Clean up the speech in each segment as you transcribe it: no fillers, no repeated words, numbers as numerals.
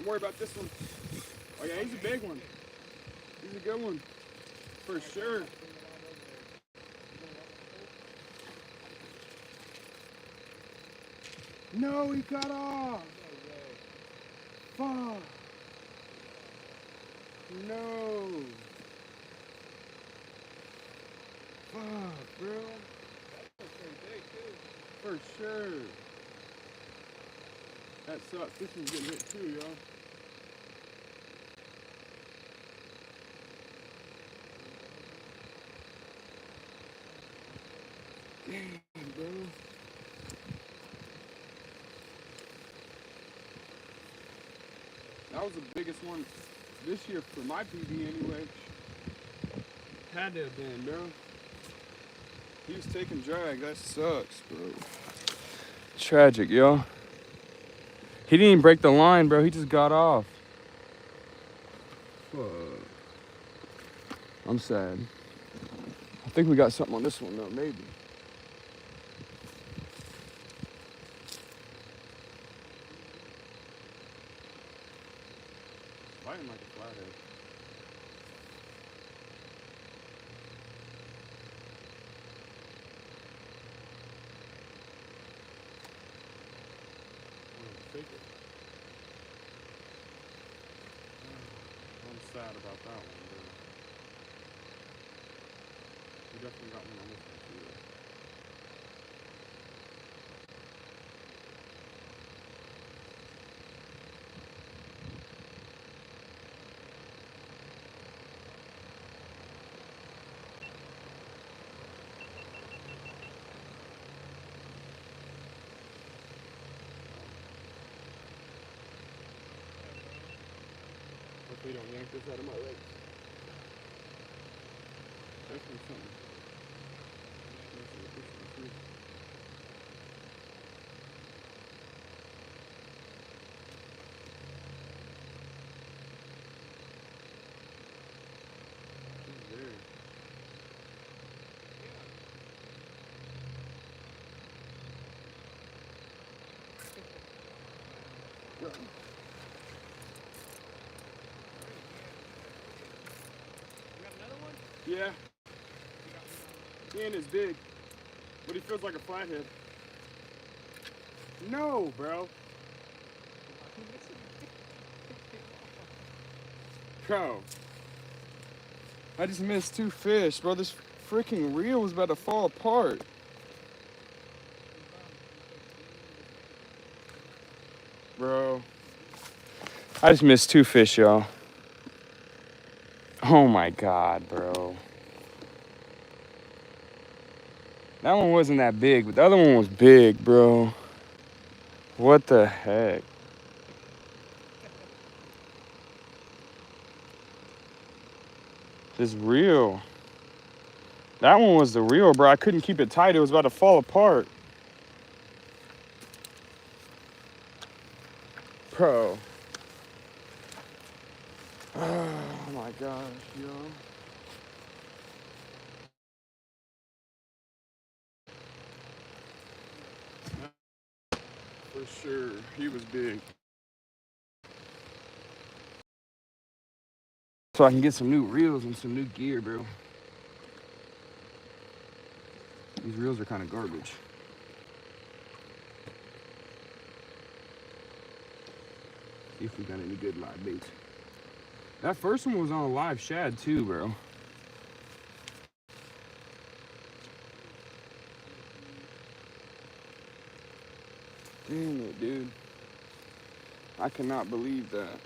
worry about this one. Oh yeah, he's a big one. He's a good one. For sure. No, he got off. Fuck. No. Fuck, bro. For sure. That sucks. This one's getting hit too, y'all. Damn, bro. That was the biggest one this year for my PB anyway. Had to have been, bro. He was taking drag. That sucks, bro. Tragic, yo. He didn't even break the line, bro. He just got off. Fuck. I'm sad. I think we got something on this one, though, maybe. Biting like a flathead. Take it. I'm sad about that one, bro. We definitely got one on this one too. Hopefully don't yank this out of my legs. Definitely something. Yeah. He ain't as big, but he feels like a flathead. No, bro. Bro. I just missed 2 fish, bro. This freaking reel was about to fall apart. Bro. I just missed 2 fish, y'all. Oh my God, bro. That one wasn't that big, but the other one was big, bro. What the heck? This reel. That one was the reel, bro. I couldn't keep it tight. It was about to fall apart. Bro. Oh my gosh, yo. For sure, he was big. So I can get some new reels and some new gear, bro. These reels are kind of garbage. See if we got any good live baits. That first one was on a live shad too, bro. Damn it, dude. I cannot believe that.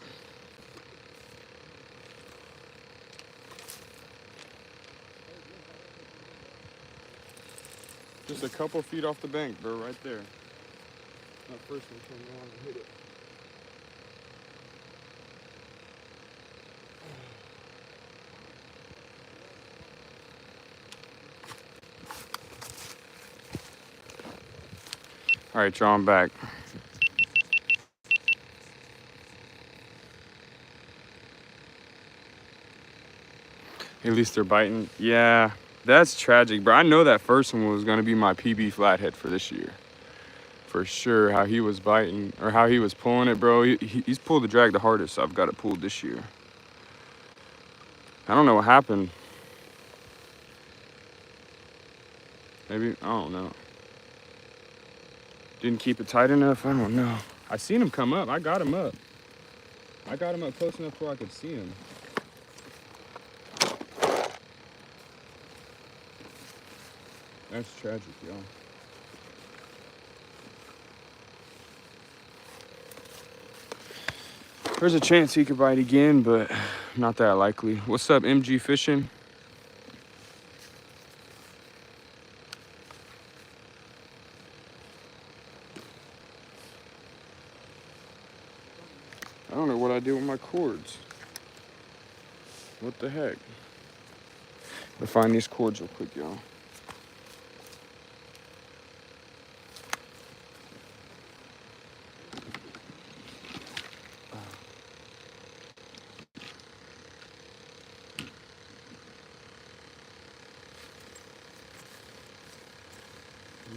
Just a couple feet off the bank, bro, right there. That first one came along and hit it. All right, y'all, I'm back. At least they're biting. Yeah, that's tragic, bro. I know that first one was gonna be my PB flathead for this year. for sure how he was biting or how he was pulling it, bro. He's pulled the drag the hardest I've got it pulled this year. I don't know what happened. Maybe, I don't know. Didn't keep it tight enough? I don't know. I seen him come up. I got him up. I got him up close enough where I could see him. That's tragic, y'all. There's a chance he could bite again, but not that likely. What's up, MG Fishing? I don't know what I did with my cords. What the heck? I'll find these cords real quick, y'all.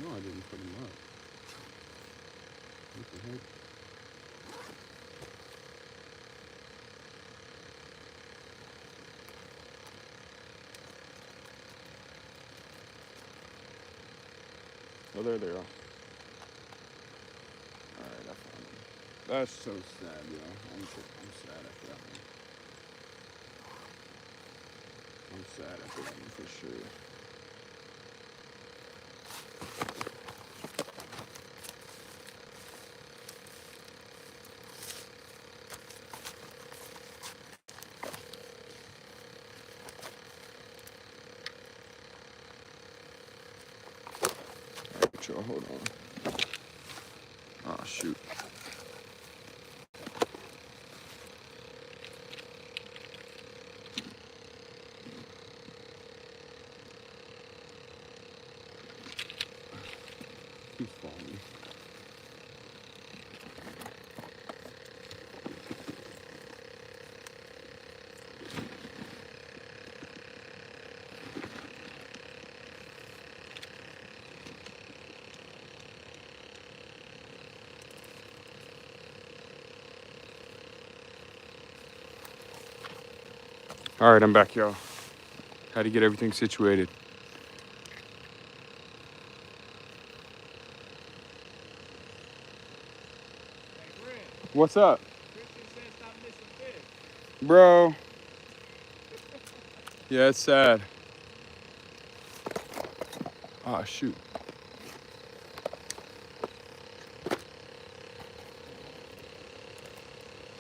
No, I didn't put them up. What the heck? Oh, there they are. Alright, I found them. That's so sad, y'all. I'm sad after that one. I'm sad after that one for sure. Alright, y'all, hold on. Oh, shoot. He's falling. Alright, I'm back, y'all. Had to get everything situated. What's up? Bro. Yeah, it's sad. Oh, shoot.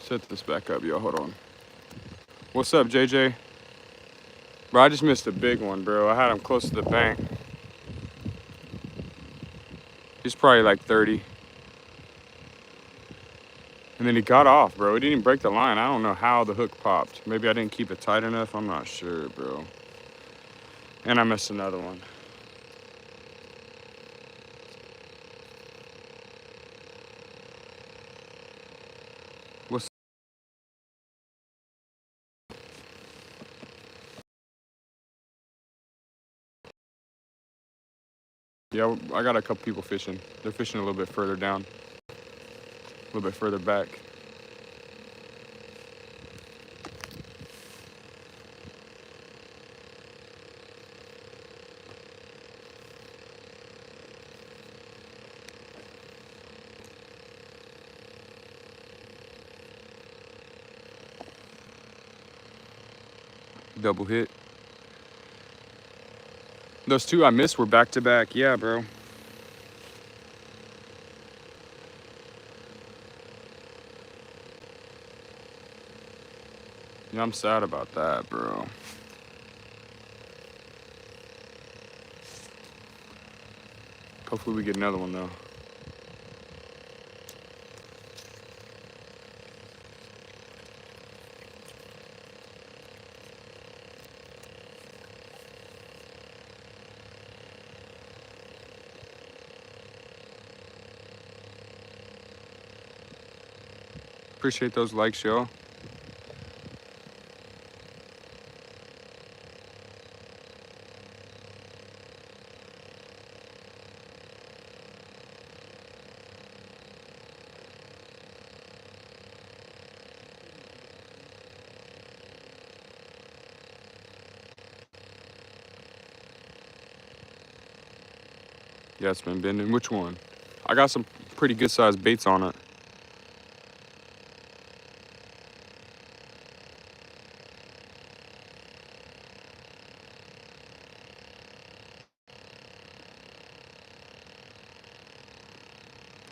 Set this back up, y'all. Hold on. What's up, JJ? Bro, I just missed a big one, bro. I had him close to the bank. He's probably like 30. And then he got off, bro. He didn't even break the line. I don't know how the hook popped. Maybe I didn't keep it tight enough. I'm not sure, bro. And I missed another one. What's Yeah, I got a couple people fishing. They're fishing a little bit further down. A little bit further back. Double hit. Those two I missed were back to back. Yeah, bro. Yeah, I'm sad about that, bro. Hopefully we get another one, though. Appreciate those likes, y'all. Yeah, it's been bending. Which one? I got some pretty good sized baits on it.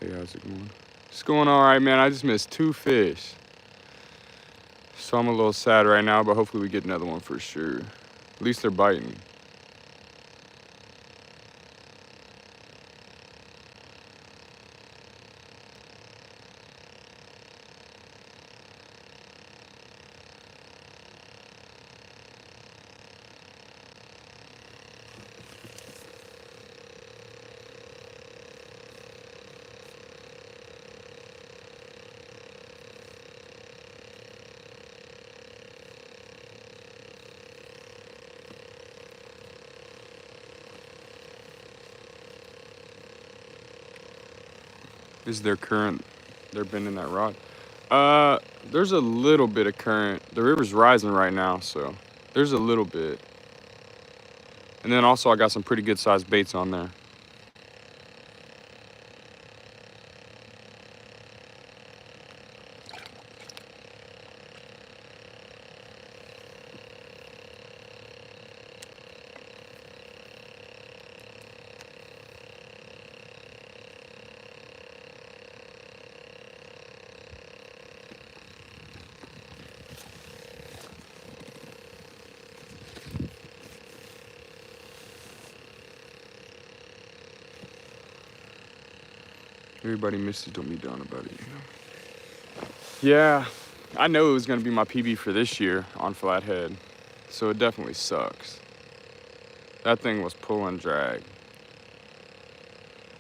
Hey, how's it going? It's going all right, man. I just missed 2 fish. So I'm a little sad right now, but hopefully we get another one for sure. At least they're biting. Is there current? They're bending that rod. There's a little bit of current. The river's rising right now, so there's a little bit. And then also I got some pretty good sized baits on there. Everybody misses, don't be down about it, you know? Yeah, I know it was gonna be my PB for this year on Flathead, so it definitely sucks. That thing was pulling drag.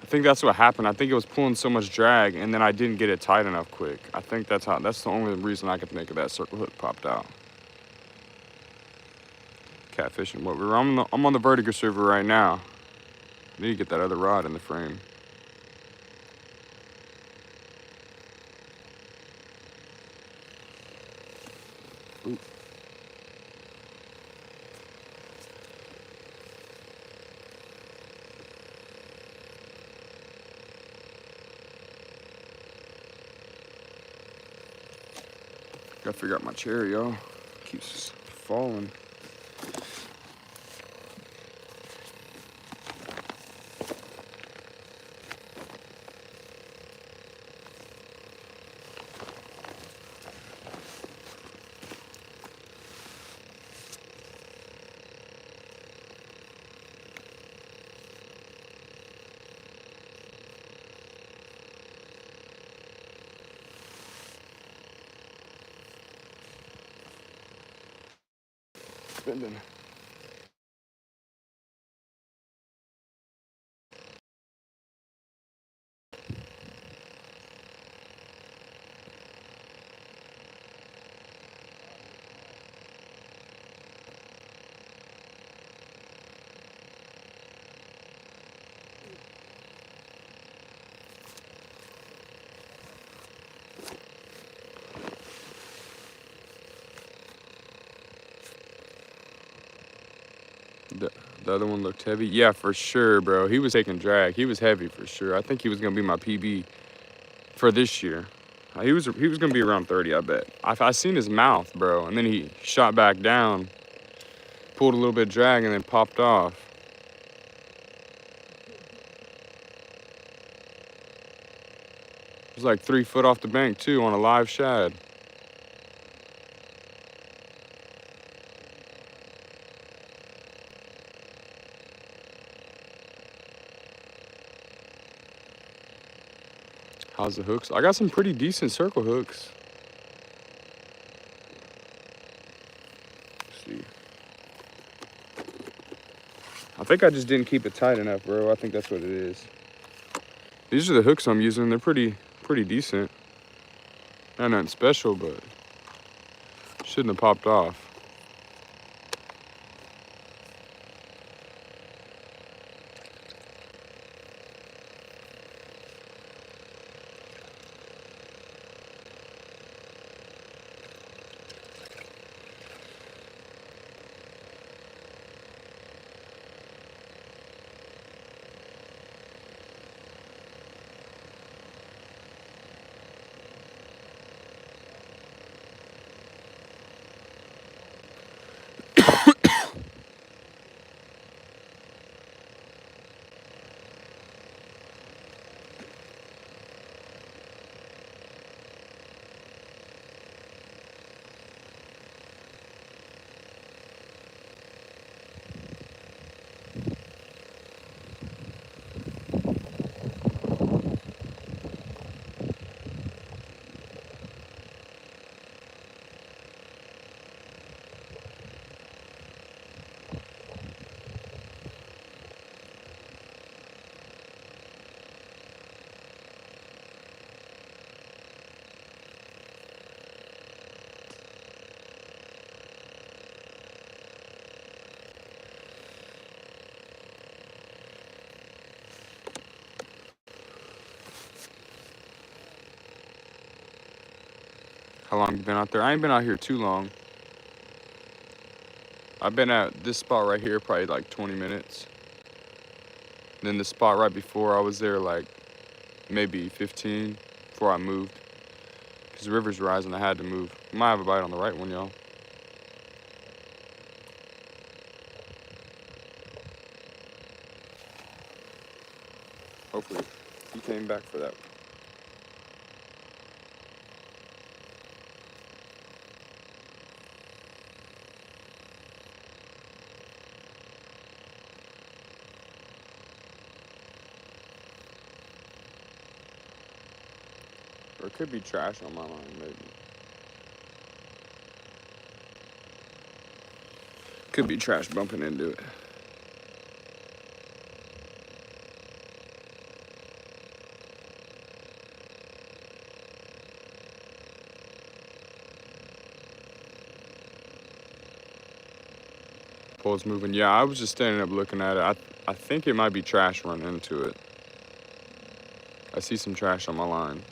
I think that's what happened. I think it was pulling so much drag and then I didn't get it tight enough quick. I think that's the only reason I could think of that circle hook popped out. Catfishing, whatever. I'm on the Vertigo server right now. I need to get that other rod in the frame. Ooh. Gotta figure out my chair, y'all. Keeps falling. Bending. The other one looked heavy. Yeah, for sure, bro. He was taking drag. He was heavy for sure. I think he was gonna be my PB for this year. He was gonna be around 30, I bet. I seen his mouth, bro, and then he shot back down, pulled a little bit of drag, and then popped off. It was like 3 foot off the bank too on a live shad. How's the hooks? I got some pretty decent circle hooks. Let's see. I think I just didn't keep it tight enough, bro. I think that's what it is. These are the hooks I'm using. They're pretty decent. Not nothing special, but shouldn't have popped off. How long you been out there? I ain't been out here too long. I've been at this spot right here probably like 20 minutes. And then the spot right before, I was there like maybe 15 before I moved. Because the river's rising, I had to move. Might have a bite on the right one, y'all. Hopefully he came back for that. Or it could be trash on my line, maybe. Could be trash bumping into it. Pole's moving. Yeah, I was just standing up looking at it. I think it might be trash running into it. I see some trash on my line.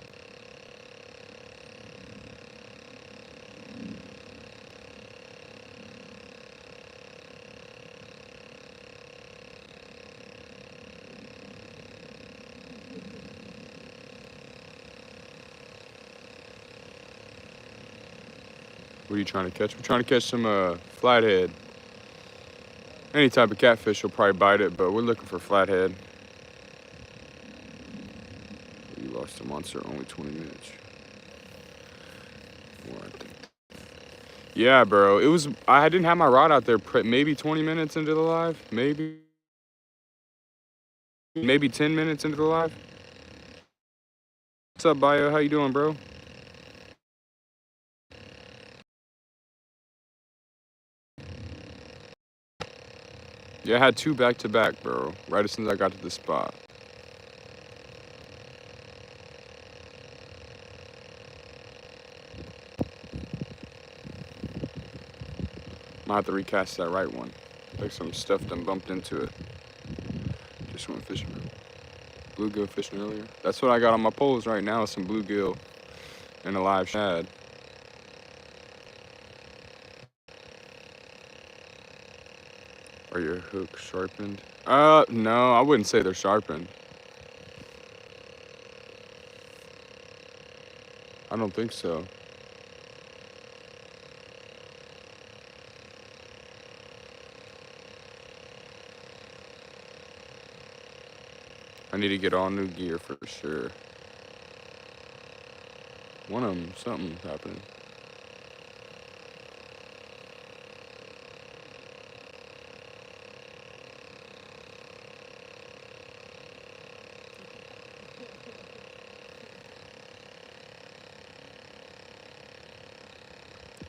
What are you trying to catch? We're trying to catch some flathead. Any type of catfish will probably bite it, but we're looking for flathead. You lost a monster, only 20 minutes. What? Yeah, bro. It was. I didn't have my rod out there. Maybe 20 minutes into the live. Maybe 10 minutes into the live. What's up, Bio? How you doing, bro? Yeah, I had 2 back-to-back, bro. Right as soon as I got to the spot. Might have to recast that right one. Like some stuff done bumped into it. Just went fishing. Bluegill fishing earlier. That's what I got on my poles right now, some bluegill and a live shad. Are your hooks sharpened? No, I wouldn't say they're sharpened. I don't think so. I need to get all new gear for sure. One of them, something's happening.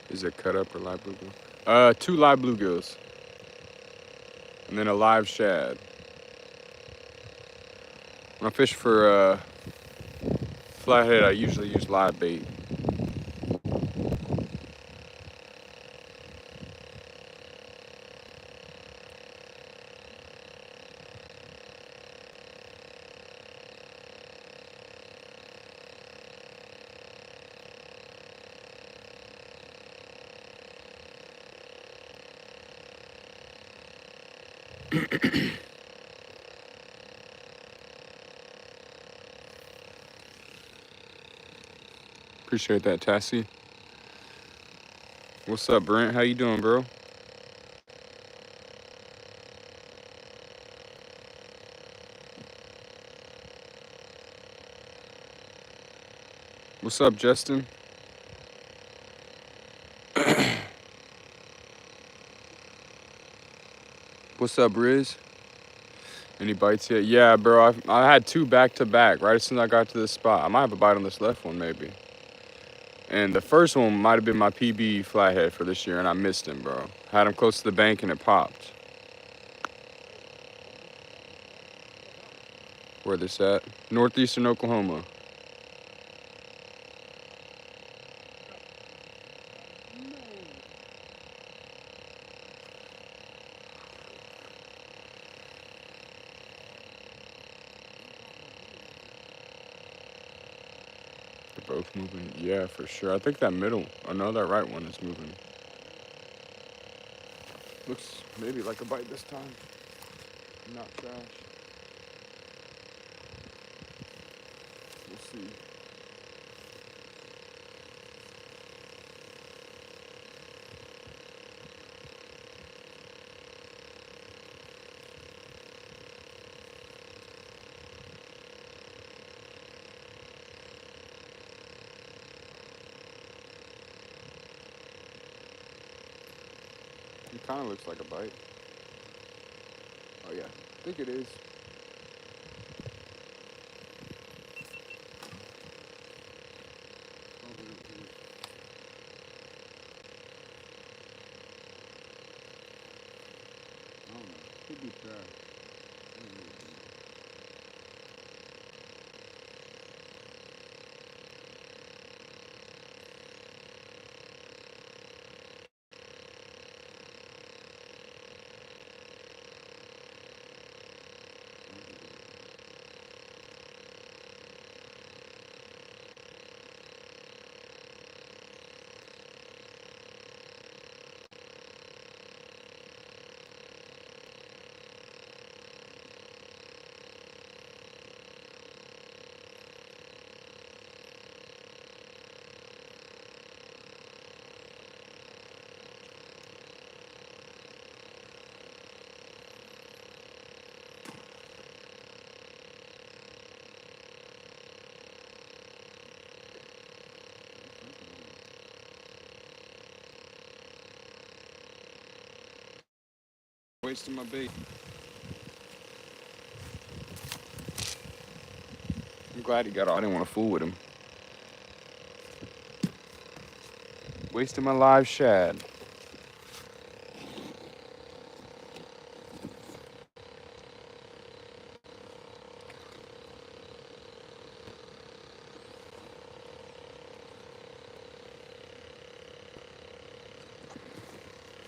Is it cut up or live bluegill? 2 live bluegills. And then a live shad. When I fish for flathead, I usually use live bait. Appreciate that, Tassie. What's up, Brent? How you doing, bro? What's up, Justin? What's up, Riz? Any bites yet? Yeah, bro. I had 2 back-to-back right as soon as I got to this spot. I might have a bite on this left one, maybe. And the first one might have been my PB flathead for this year, and I missed him, bro. Had him close to the bank, and it popped. Where this at? Northeastern Oklahoma. Both moving? Yeah, for sure. I think that middle, oh no, that right one is moving. Looks maybe like a bite this time. Not trash. We'll see. It kind of looks like a bite. Oh yeah, I think it is. I don't know. Could be trash. Wasting my bait. I'm glad he got off. I didn't want to fool with him. Wasting my live shad.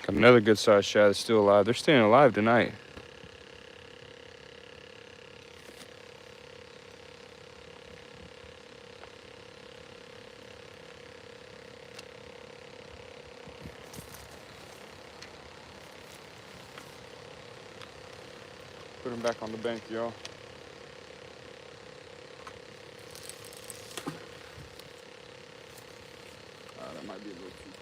Got another good sized shad that's still alive. They're staying alive tonight. Put him back on the bank, y'all. That might be a little too close.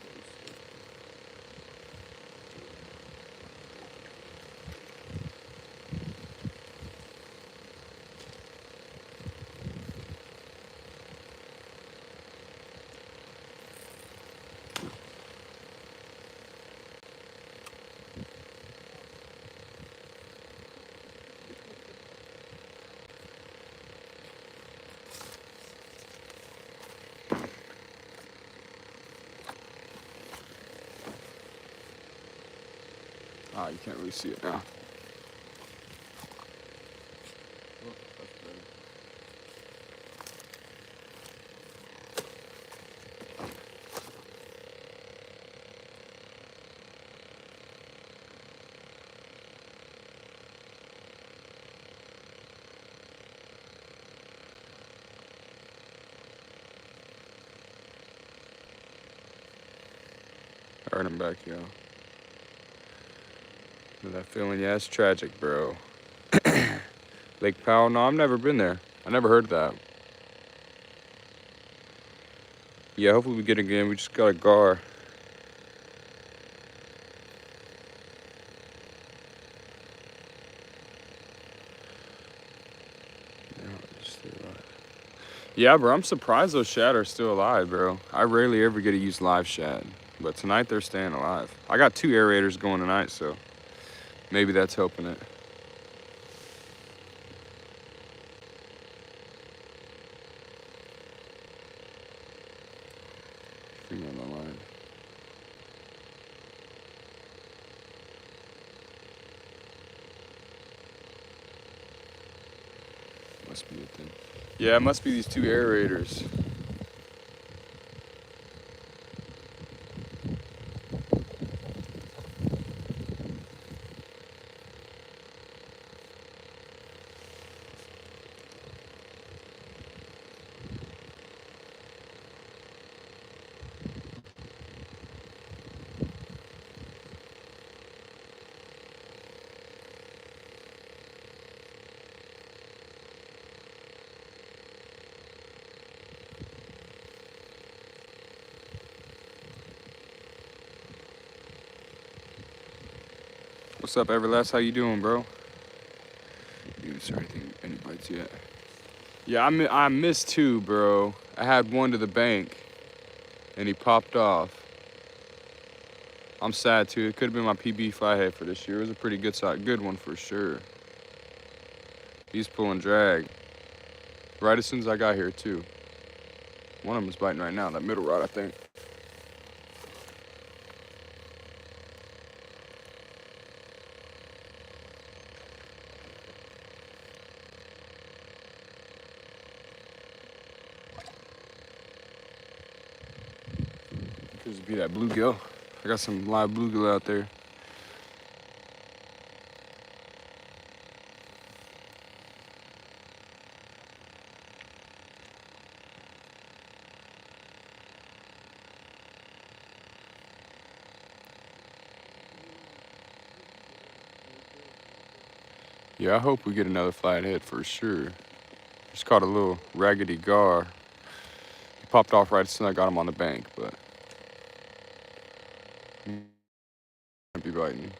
Ah, you can't really see it now. Oh, that's better. All right, I'm back, y'all. That feeling, yeah, it's tragic, bro. Lake Powell, no, I've never been there. I never heard that. Yeah, hopefully we get it again. We just got a gar. Yeah, bro, I'm surprised those shad are still alive, bro. I rarely ever get to use live shad, but tonight they're staying alive. I got 2 aerators going tonight, so maybe that's helping it. Finger on the line. Must be it then. Yeah, it must be these 2 aerators. What's up, Everlast? How you doing, bro? You didn't start any bites yet. Yeah, I missed two, bro. I had one to the bank, and he popped off. I'm sad too. It could have been my PB flathead for this year. It was a pretty good one for sure. He's pulling drag right as soon as I got here too. One of them is biting right now. That middle rod, I think. Could just be that bluegill. I got some live bluegill out there. Yeah, I hope we get another flathead for sure. Just caught a little raggedy gar. He popped off right as soon as I got him on the bank, but he might be biting.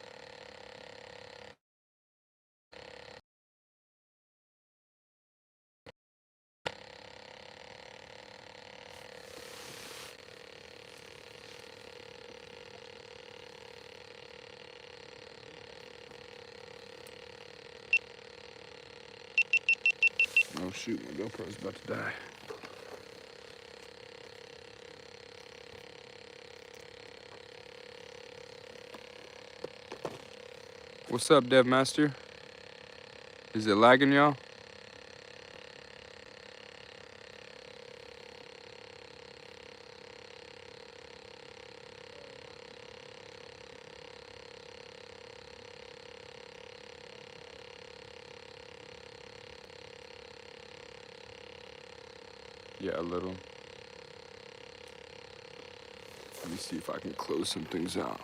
Oh shoot, my GoPro's about to die. What's up, Dev Master? Is it lagging, y'all? Yeah, a little. Let me see if I can close some things out.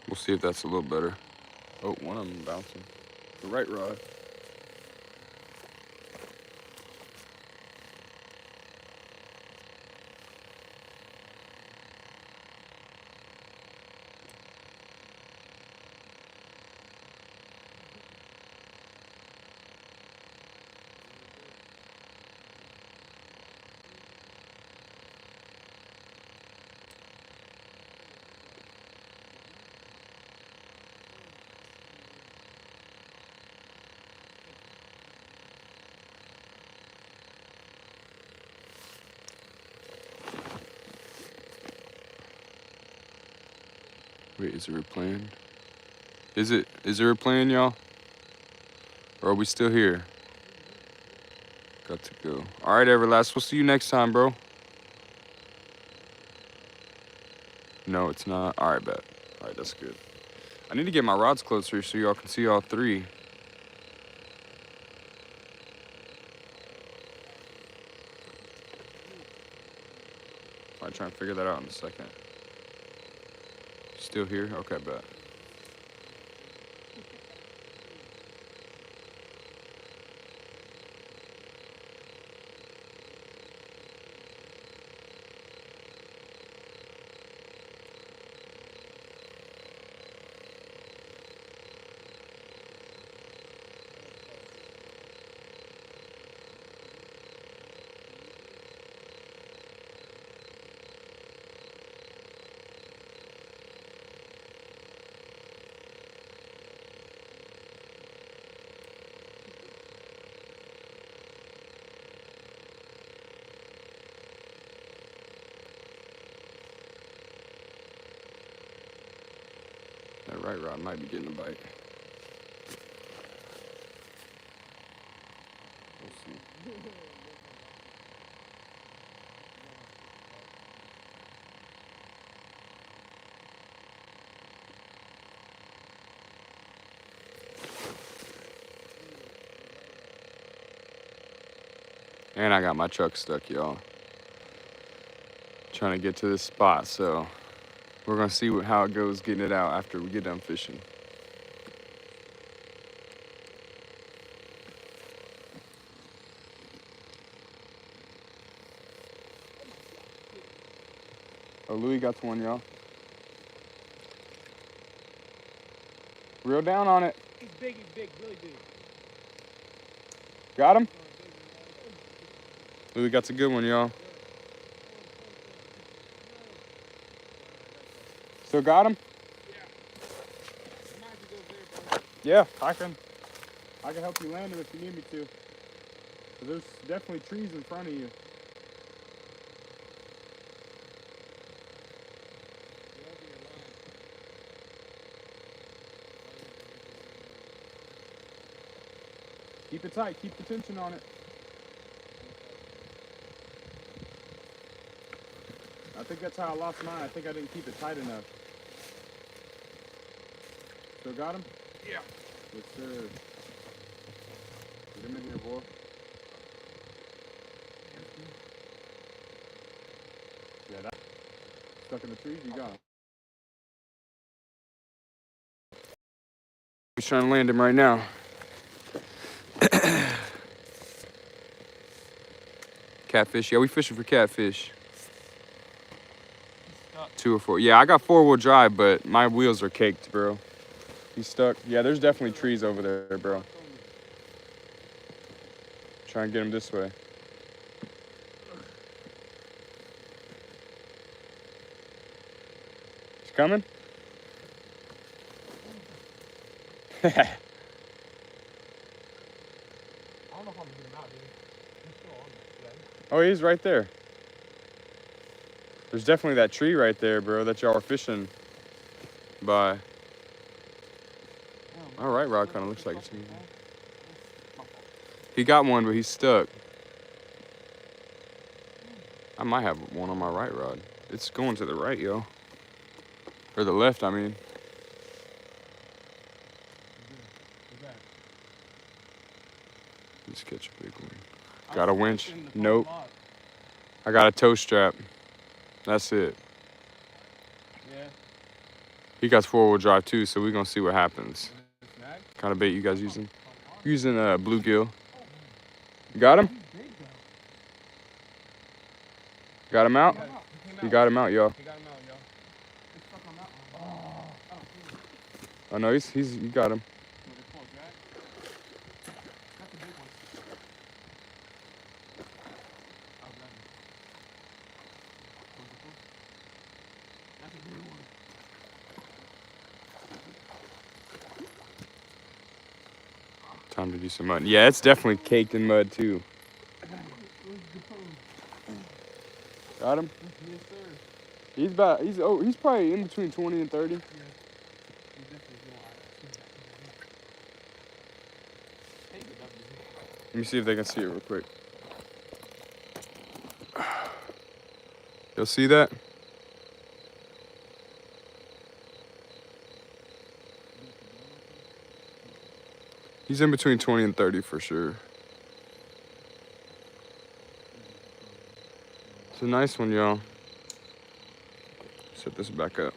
We'll see if that's a little better. Oh, one of them bouncing. The right rod. Wait, is it replaying? Is it replaying, y'all? Or are we still here? Got to go. All right, Everlast. We'll see you next time, bro. No, it's not. All right, bet. All right, that's good. I need to get my rods closer so y'all can see all three. I'll try and figure that out in a second. Still here? Okay, bet. That right rod might be getting a bite. We'll see. And I got my truck stuck, y'all. Trying to get to this spot, so we're gonna see how it goes getting it out after we get done fishing. Oh, Louis got one, y'all. Reel down on it. He's big, really big. Got him? Louis got a good one, y'all. Still got him? Yeah, I can help you land him if you need me to. But there's definitely trees in front of you. Keep it tight, keep the tension on it. I think that's how I lost mine. I think I didn't keep it tight enough. Still got him? Yeah. Yes, sir. Get him in here, boy. Yeah, that stuck in the trees, you got him. He's trying to land him right now. Catfish, yeah, we fishing for catfish. 2 or 4. Yeah, I got 4-wheel drive, but my wheels are caked, bro. He's stuck. Yeah, there's definitely trees over there, bro. Try and get him this way. He's coming? I don't know if I'm gonna get him out, dude. He's still on there. Yeah. Oh, he's right there. There's definitely that tree right there, bro, that y'all are fishing by. All right, rod kind of looks like it's moving. He got one, but he's stuck. I might have one on my right rod. It's going to the right, yo. Or the left, I mean. Let's catch a big one. Got a winch? Nope. I got a tow strap. That's it. Yeah. He got 4-wheel drive too, so we're gonna see what happens. Kind of bait you guys using? Using a bluegill. Got him? Got him out? You got him out, y'all. Oh no, you got him. Time to do some mud. Yeah, it's definitely caked in mud too. Got him? Yes, sir. He's probably in between 20 and 30. Yeah. Let me see if they can see it real quick. You'll see that? He's in between 20 and 30 for sure. It's a nice one, y'all. Set this back up.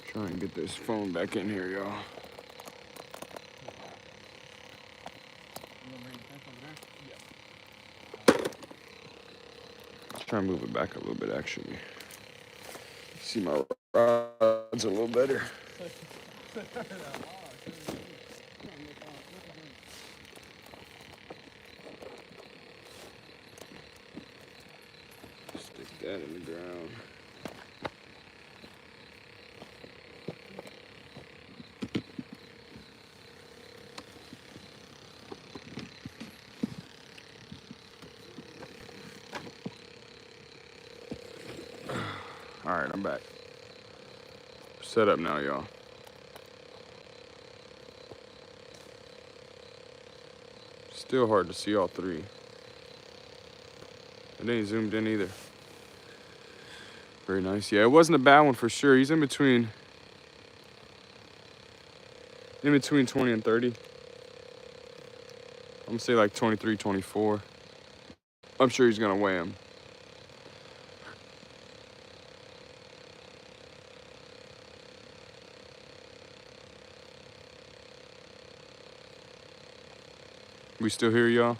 Try and get this phone back in here, y'all. Let's try and move it back a little bit, actually. See my rods a little better. Stick that in the ground. All right, I'm back. Set up now, y'all. Still hard to see all three. It ain't zoomed in either. Very nice. Yeah, it wasn't a bad one for sure. He's in between 20 and 30. I'm gonna say like 23, 24. I'm sure he's gonna weigh him. We still here, y'all?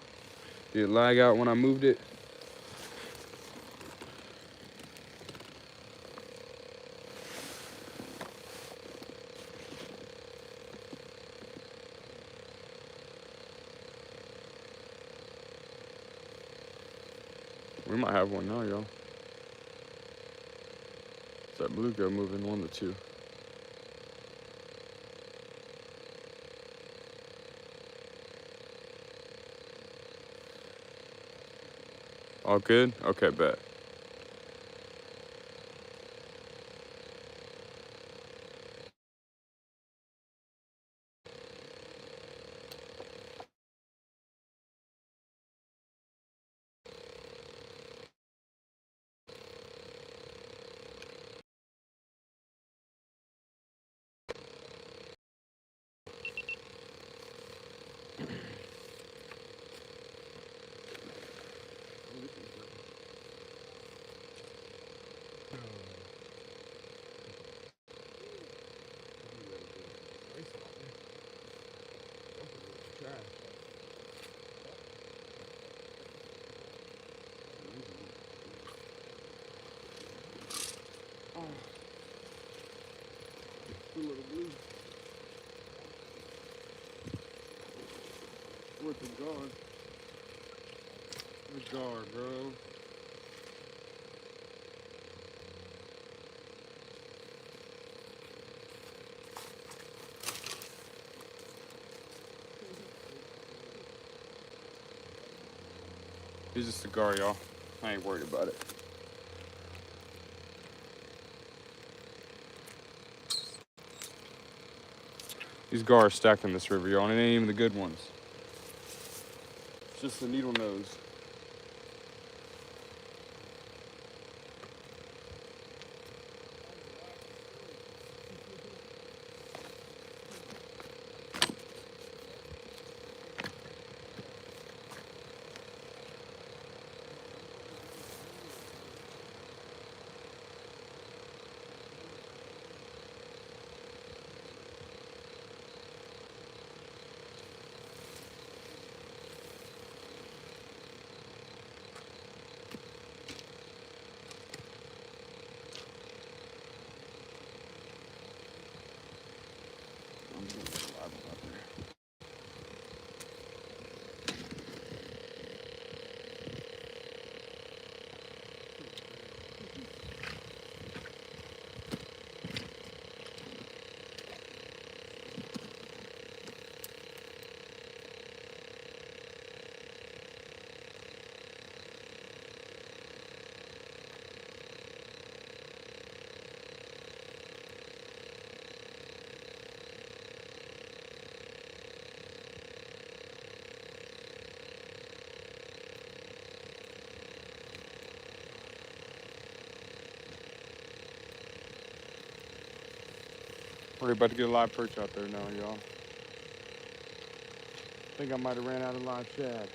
Did it lag out when I moved it? We might have one now, y'all. Is that bluegill moving? One of the two. All good? Okay, bet. Little blue. Where's the guard? Where's the guard, bro? He's just a cigar, y'all. I ain't worried about it. These gar are stacked in this river, y'all, and it ain't even the good ones. It's just the needle nose. We're about to get a live perch out there now, y'all. I think I might have ran out of live shad.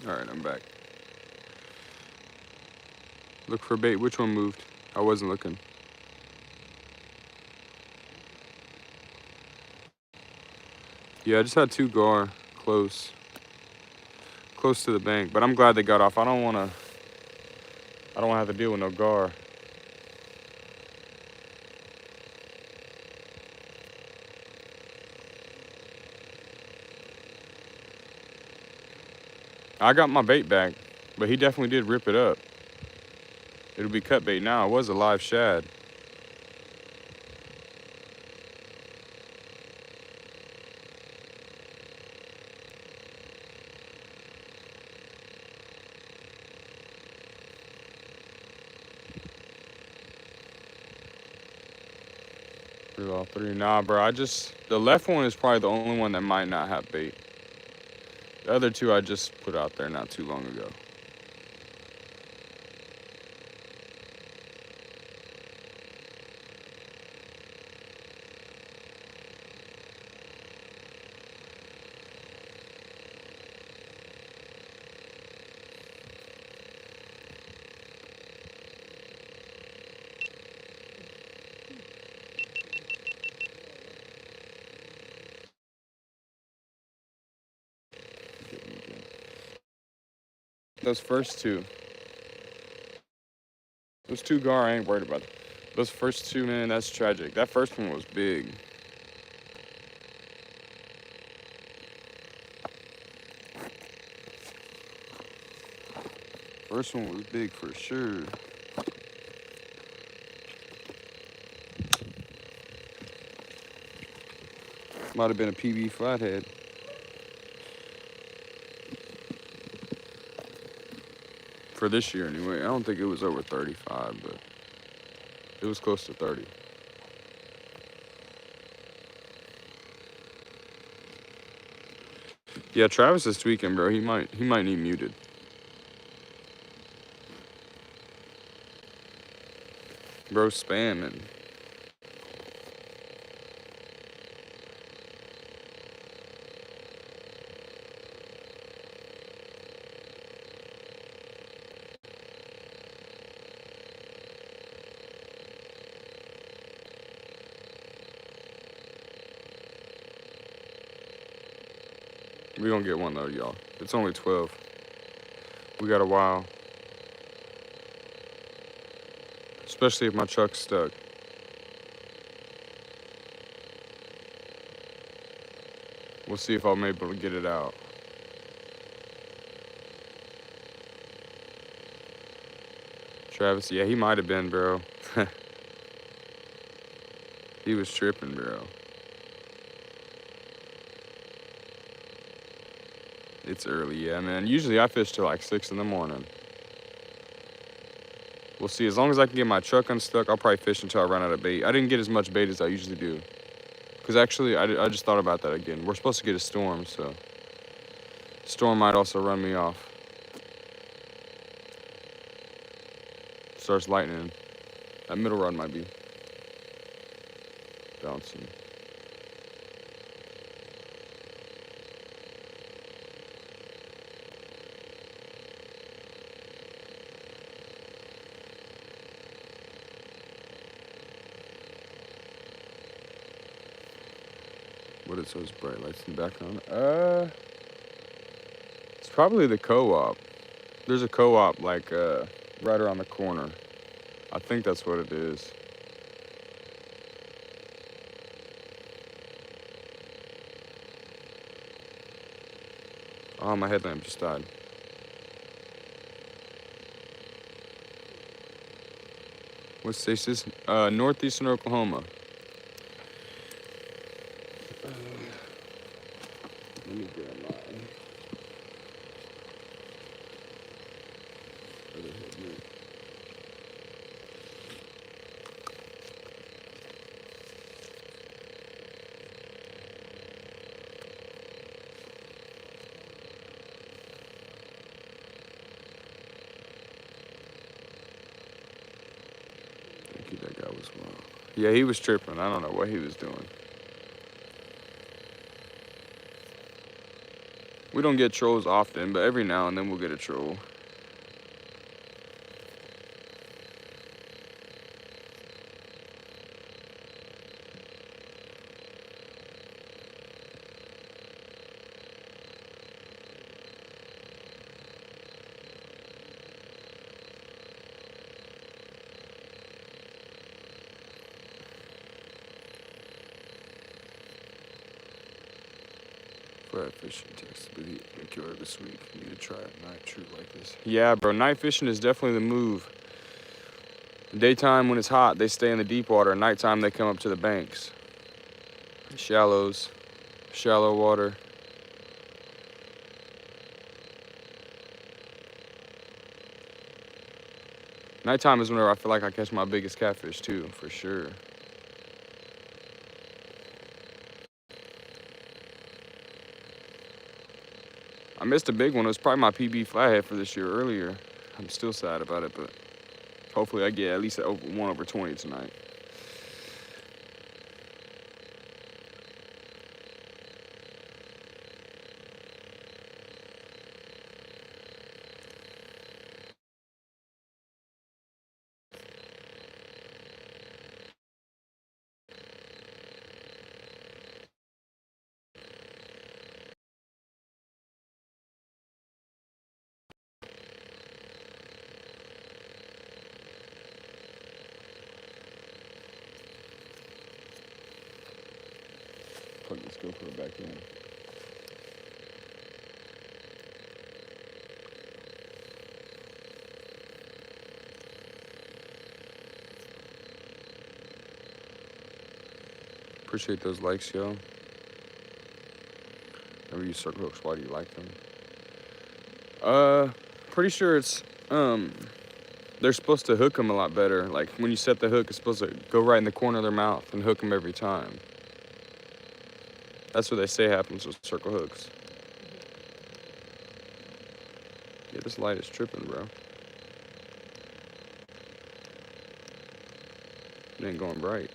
All right, I'm back. Look for bait. Which one moved? I wasn't looking. Yeah, I just had two gar close to the bank, but I'm glad they got off. I don't want to have to deal with no gar. I got my bait back, but he definitely did rip it up. It'll be cut bait now. It was a live shad. Through all three. Nah, bro. The left one is probably the only one that might not have bait. The other two I just put out there not too long ago. Those first two. Those two gar, I ain't worried about them. Those first two, man, that's tragic. That first one was big. First one was big for sure. Might have been a PB flathead. For this year, anyway. I don't think it was over 35, but it was close to 30. Yeah, Travis is tweaking, bro. He might need muted. Bro, spamming. We gonna get one though, y'all. It's only 12. We got a while. Especially if my truck's stuck. We'll see if I'm able to get it out. Travis, yeah, he might have been, bro. He was tripping, bro. It's early, yeah, man. Usually I fish till like 6 in the morning. We'll see. As long as I can get my truck unstuck, I'll probably fish until I run out of bait. I didn't get as much bait as I usually do. Because actually, I just thought about that again. We're supposed to get a storm, so... Storm might also run me off. Starts lightning. That middle rod might be bouncing. What is those bright lights in the background? It's probably the co-op. There's a co-op like right around the corner. I think that's what it is. Oh, my headlamp just died. What state is this? Northeastern Oklahoma. Let me get on mine. Other headlamp. Thank you, that guy was wild. Yeah, he was tripping. I don't know what he was doing. We don't get trolls often, but every now and then we'll get a troll. Flat fishing Texas be the killer this week. Need to try a night true like this. Yeah, bro, night fishing is definitely the move. Daytime when it's hot, they stay in the deep water. Nighttime they come up to the banks. Shallows, shallow water. Nighttime is whenever I feel like I catch my biggest catfish too, for sure. missed a big one. It was probably my PB flathead for this year earlier. I'm still sad about it, but hopefully I get at least one over 20 tonight. Plug this GoPro back in. Appreciate those likes, yo. Never use circle hooks. Why do you like them? Pretty sure it's they're supposed to hook them a lot better. Like when you set the hook, it's supposed to go right in the corner of their mouth and hook them every time. That's what they say happens with circle hooks. Yeah, this light is tripping, bro. It ain't going bright.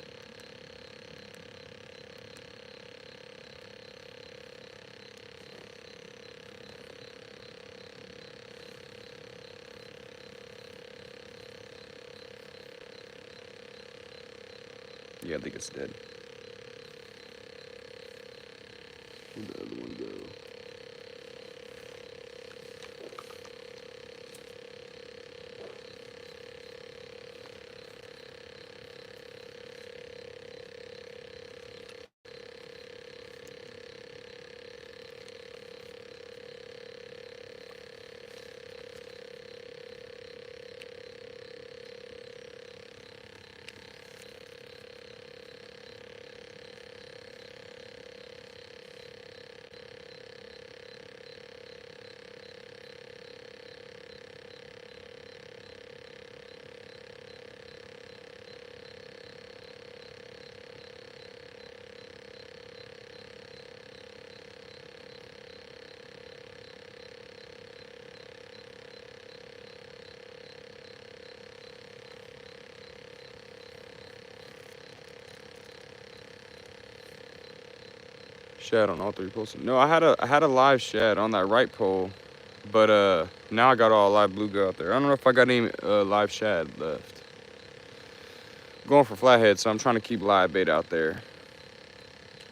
Yeah, I think it's dead. Where'd the other one go? Shad on all three poles. No, I had a live shad on that right pole, but now I got all live bluegill out there. I don't know if I got any live shad left. I'm going for flathead, so I'm trying to keep live bait out there.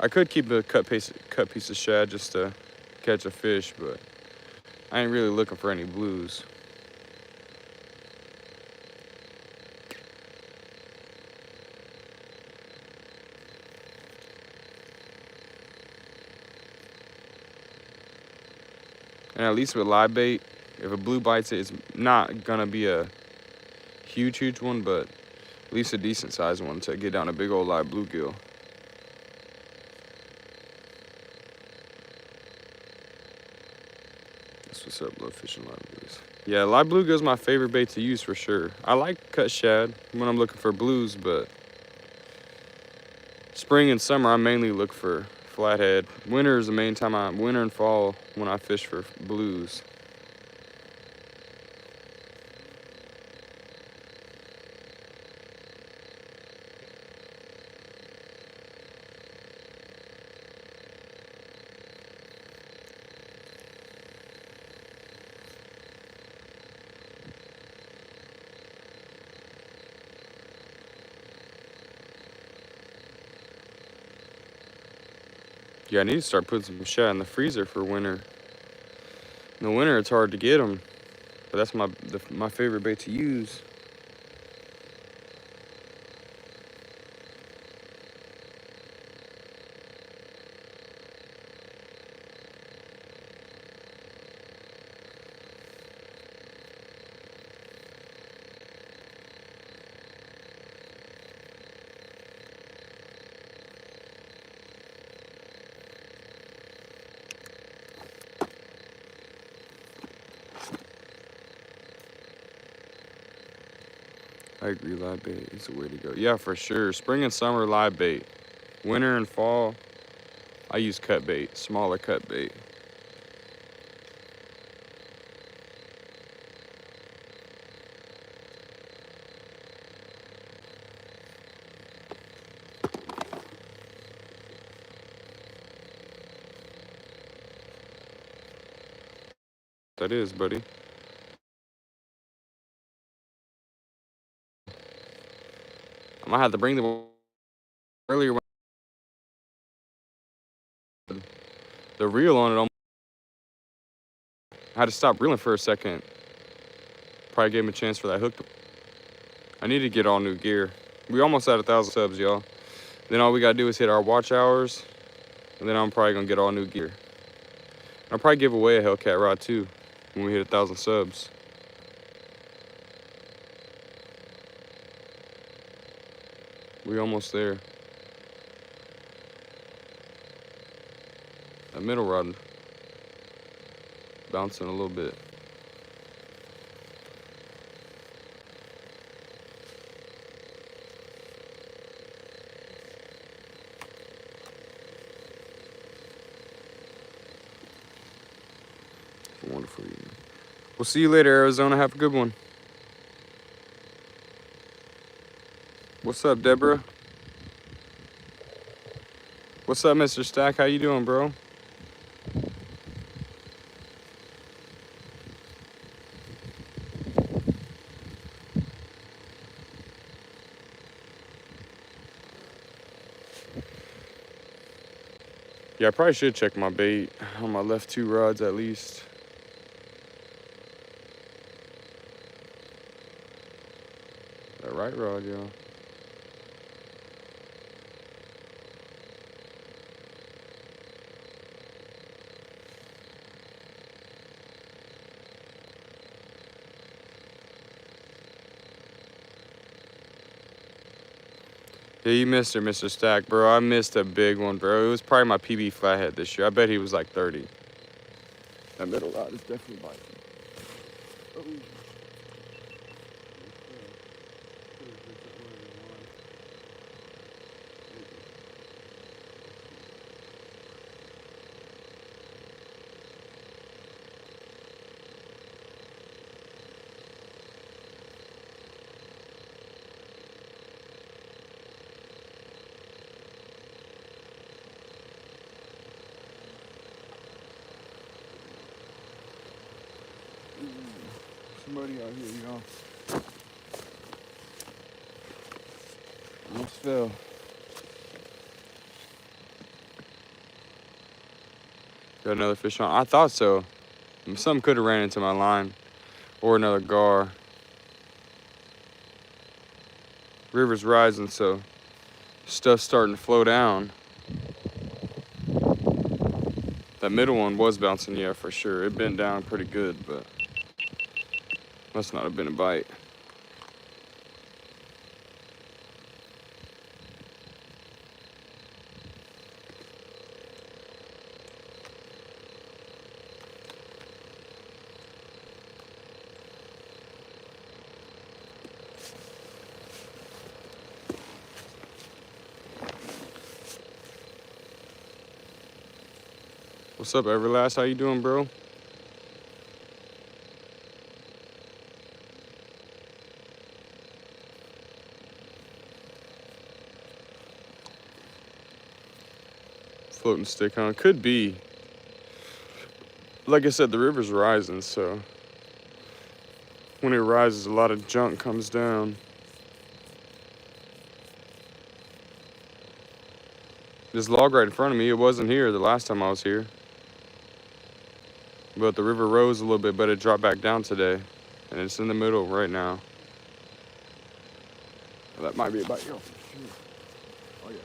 I could keep a cut piece of shad just to catch a fish, but I ain't really looking for any blues. And at least with live bait, if a blue bites it, it's not gonna be a huge one, but at least a decent sized one to get down a big old live bluegill. That's what's up, love fishing live blues. Yeah, live bluegill is my favorite bait to use for sure. I like cut shad when I'm looking for blues, but spring and summer I mainly look for flathead. Winter is the main time winter and fall when I fish for blues. Yeah, I need to start putting some shad in the freezer for winter. In the winter, it's hard to get them, but that's my favorite bait to use. I agree, live bait is the way to go. Yeah, for sure. Spring and summer, live bait. Winter and fall, I use cut bait, smaller cut bait. That is, buddy. I might have to bring the earlier one. The reel on it. I had to stop reeling for a second. Probably gave him a chance for that hook. I need to get all new gear. We almost at 1,000 subs, y'all. Then all we gotta do is hit our watch hours, and then I'm probably gonna get all new gear. I'll probably give away a Hellcat rod too when we hit 1,000 subs. We almost there. That middle rod bouncing a little bit. Wonderful evening. We'll see you later, Arizona. Have a good one. What's up, Deborah? What's up, Mr. Stack? How you doing, bro? Yeah, I probably should check my bait on my left 2 rods at least. That right rod, y'all. Yeah, you missed her, Mr. Stack, bro. I missed a big one, bro. It was probably my PB flathead this year. I bet he was like 30. That middle rod is definitely biting. Oh. Somebody out here, y'all. Almost fell. Got another fish on. I thought so. Something could have ran into my line. Or another gar. River's rising, so stuff's starting to flow down. That middle one was bouncing, yeah, for sure. It bent down pretty good, but must not have been a bite. What's up, Everlast? How you doing, bro? Floating stick, huh? Could be. Like I said, the river's rising, so when it rises, a lot of junk comes down. This log right in front of me, it wasn't here the last time I was here. But the river rose a little bit, but it dropped back down today. And it's in the middle right now. Well, that might be a bite, yo. Oh, yeah.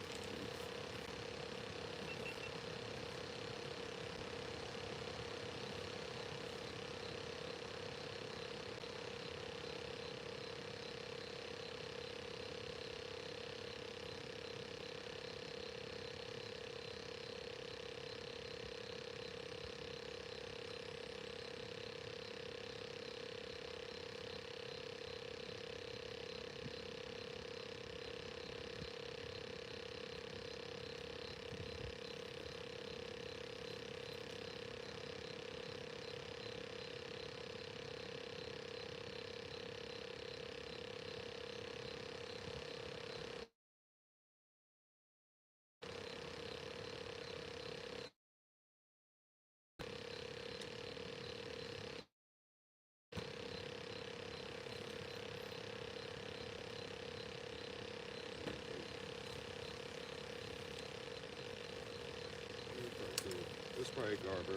Probably a gar, bro.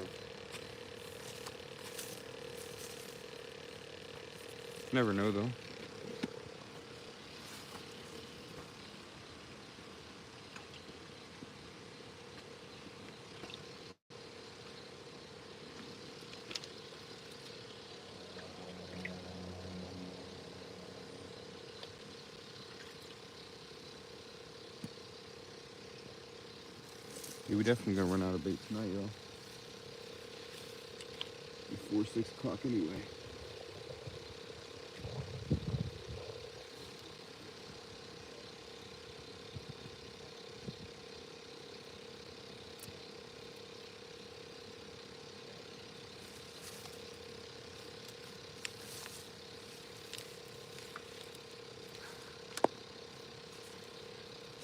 Never know though. Yeah, we definitely gonna run out of bait tonight, y'all. Before 6 o'clock anyway.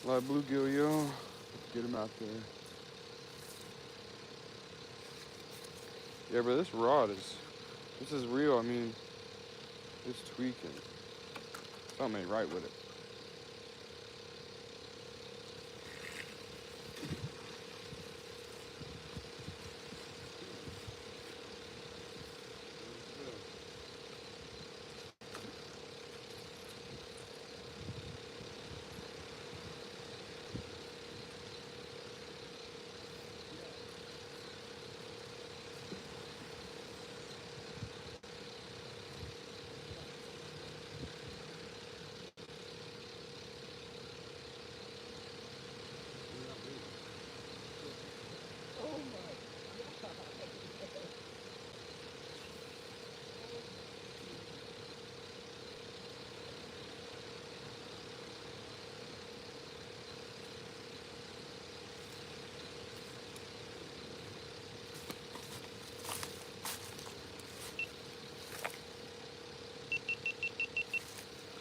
A lot of bluegill, y'all. Get them out there. Yeah, but this rod this is real. I mean, it's tweaking. Something ain't right with it.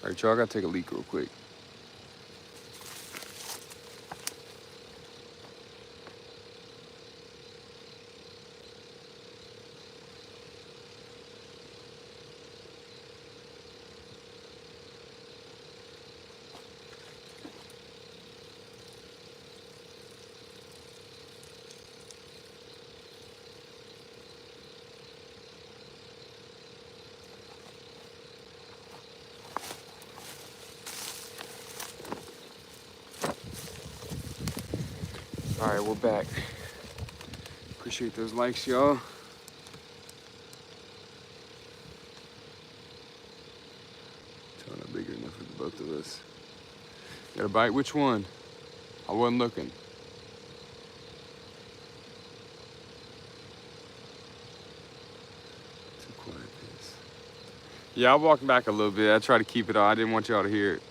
All right, y'all, I gotta take a leak real quick. All right, we're back. Appreciate those likes, y'all. Trying to bigger enough for both of us. Got a bite? Which one? I wasn't looking. Too quiet, please. Yeah, I walked back a little bit. I tried to keep it on. I didn't want y'all to hear it.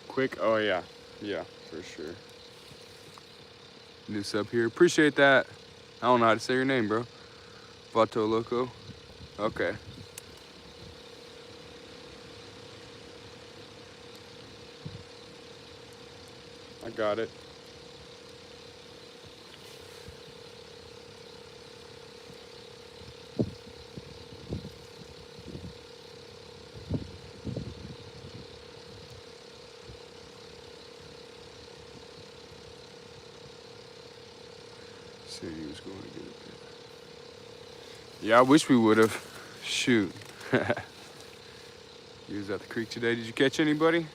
Quick? Oh, yeah. Yeah, for sure. New sub here. Appreciate that. I don't know how to say your name, bro. Vato Loco. Okay. I got it. Said he was going to get it. Yeah, I wish we would have. Shoot. You was at the creek today. Did you catch anybody?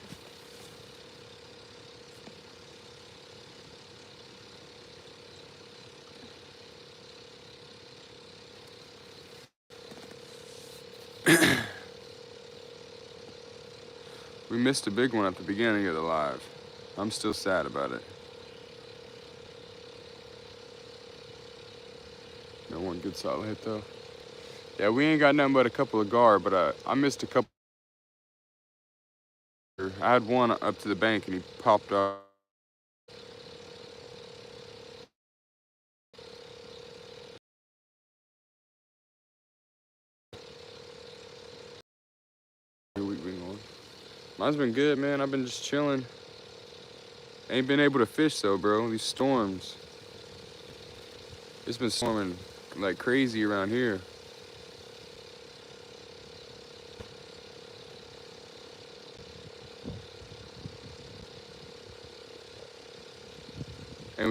We missed a big one at the beginning of the live. I'm still sad about it. No one good solid hit though. Yeah, we ain't got nothing but a couple of gar, but I missed a couple. I had one up to the bank and he popped up. Mine's been good, man. I've been just chilling. Ain't been able to fish though, bro. These storms. It's been storming like crazy around here.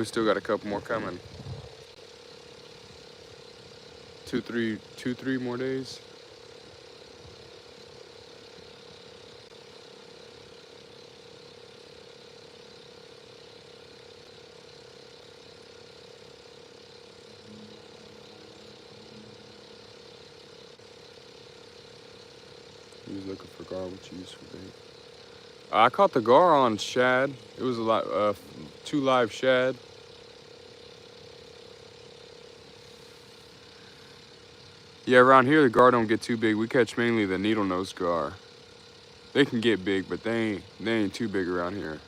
we still got a couple more coming. 2, 3 more days. He was looking for gar. What you use for bait? I caught the gar on shad. It was a lot, 2 live shad. Yeah, around here the gar don't get too big. We catch mainly the needle nose gar. They can get big, but they ain't too big around here.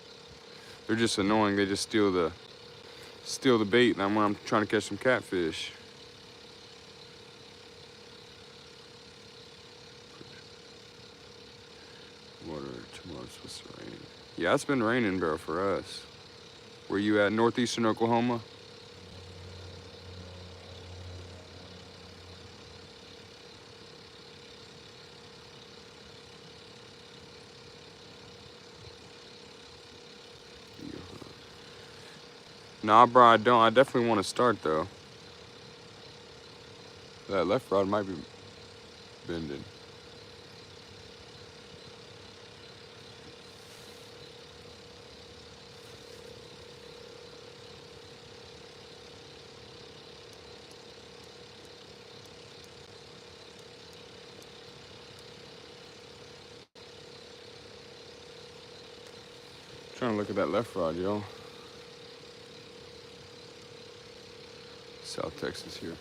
They're just annoying. They just steal the bait, and when I'm trying to catch some catfish. Water tomorrow's supposed to rain. Yeah, it's been raining, bro, for us. Where you at? Northeastern Oklahoma? Nah, bro, I don't. I definitely want to start, though. That left rod might be bending. Trying to look at that left rod, yo. South Texas here.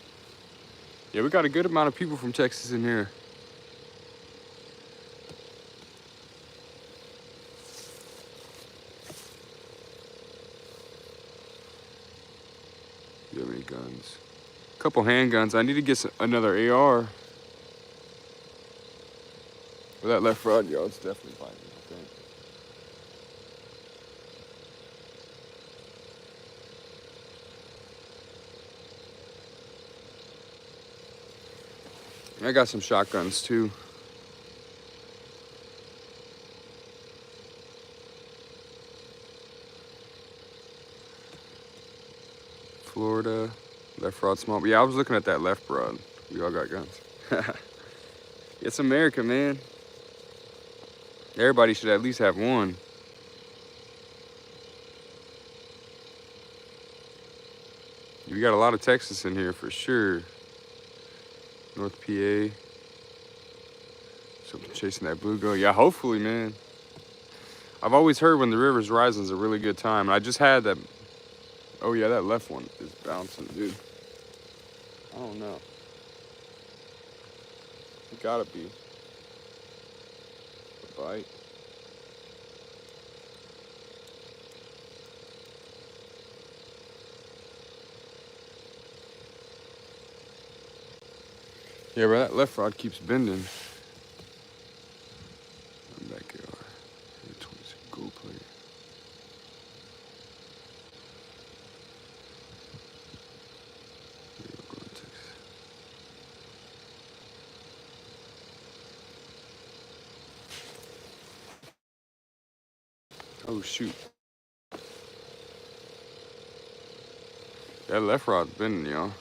Yeah, we got a good amount of people from Texas in here. Do you have any guns? A couple handguns. I need to get another AR. With that left rod, yo, it's definitely biting, I think. I got some shotguns too. Florida, left rod small. Yeah, I was looking at that left rod. We all got guns. It's America, man. Everybody should at least have one. We got a lot of Texas in here for sure. North PA. Something chasing that bluegill. Yeah, hopefully, man. I've always heard when the river's rising is a really good time. And I just had that. Oh yeah, that left one is bouncing, dude. I don't know. It gotta be a bite. Yeah, but that left rod keeps bending. I'm back here. 26 gold plate. Oh shoot. That left rod's bending, y'all.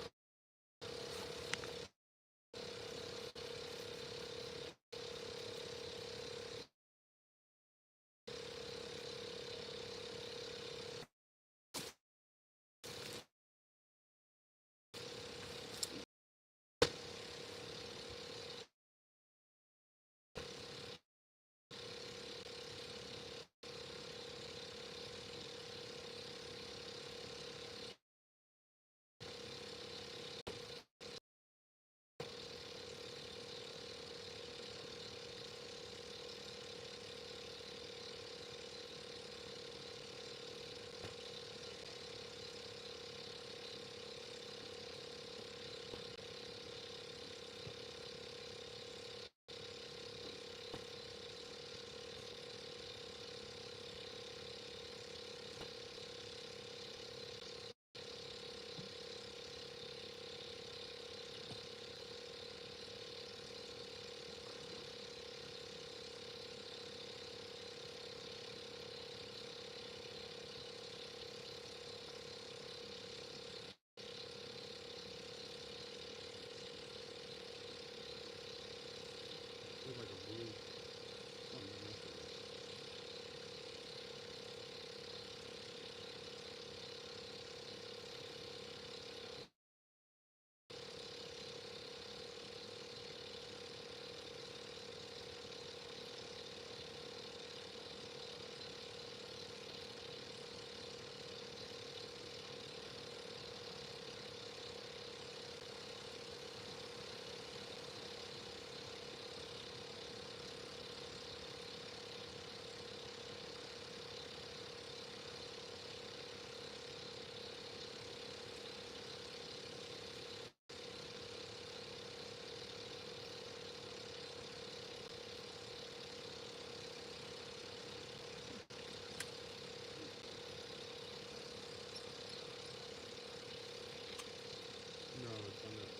on this.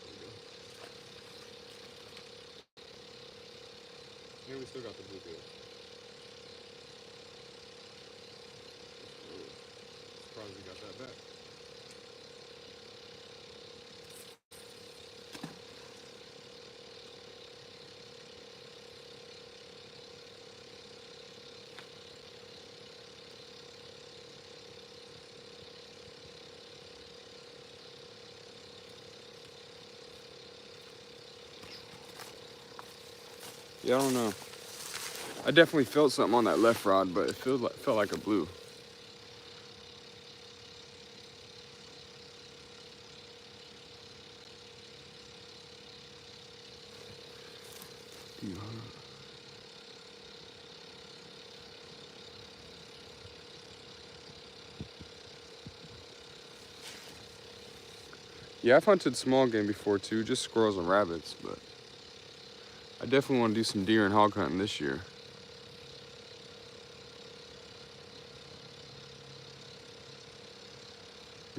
There we go. And we still got the bluegill. Surprised we got that back. Yeah, I don't know. I definitely felt something on that left rod, but it felt like a blue. Yeah, I've hunted small game before too, just squirrels and rabbits, but I definitely want to do some deer and hog hunting this year.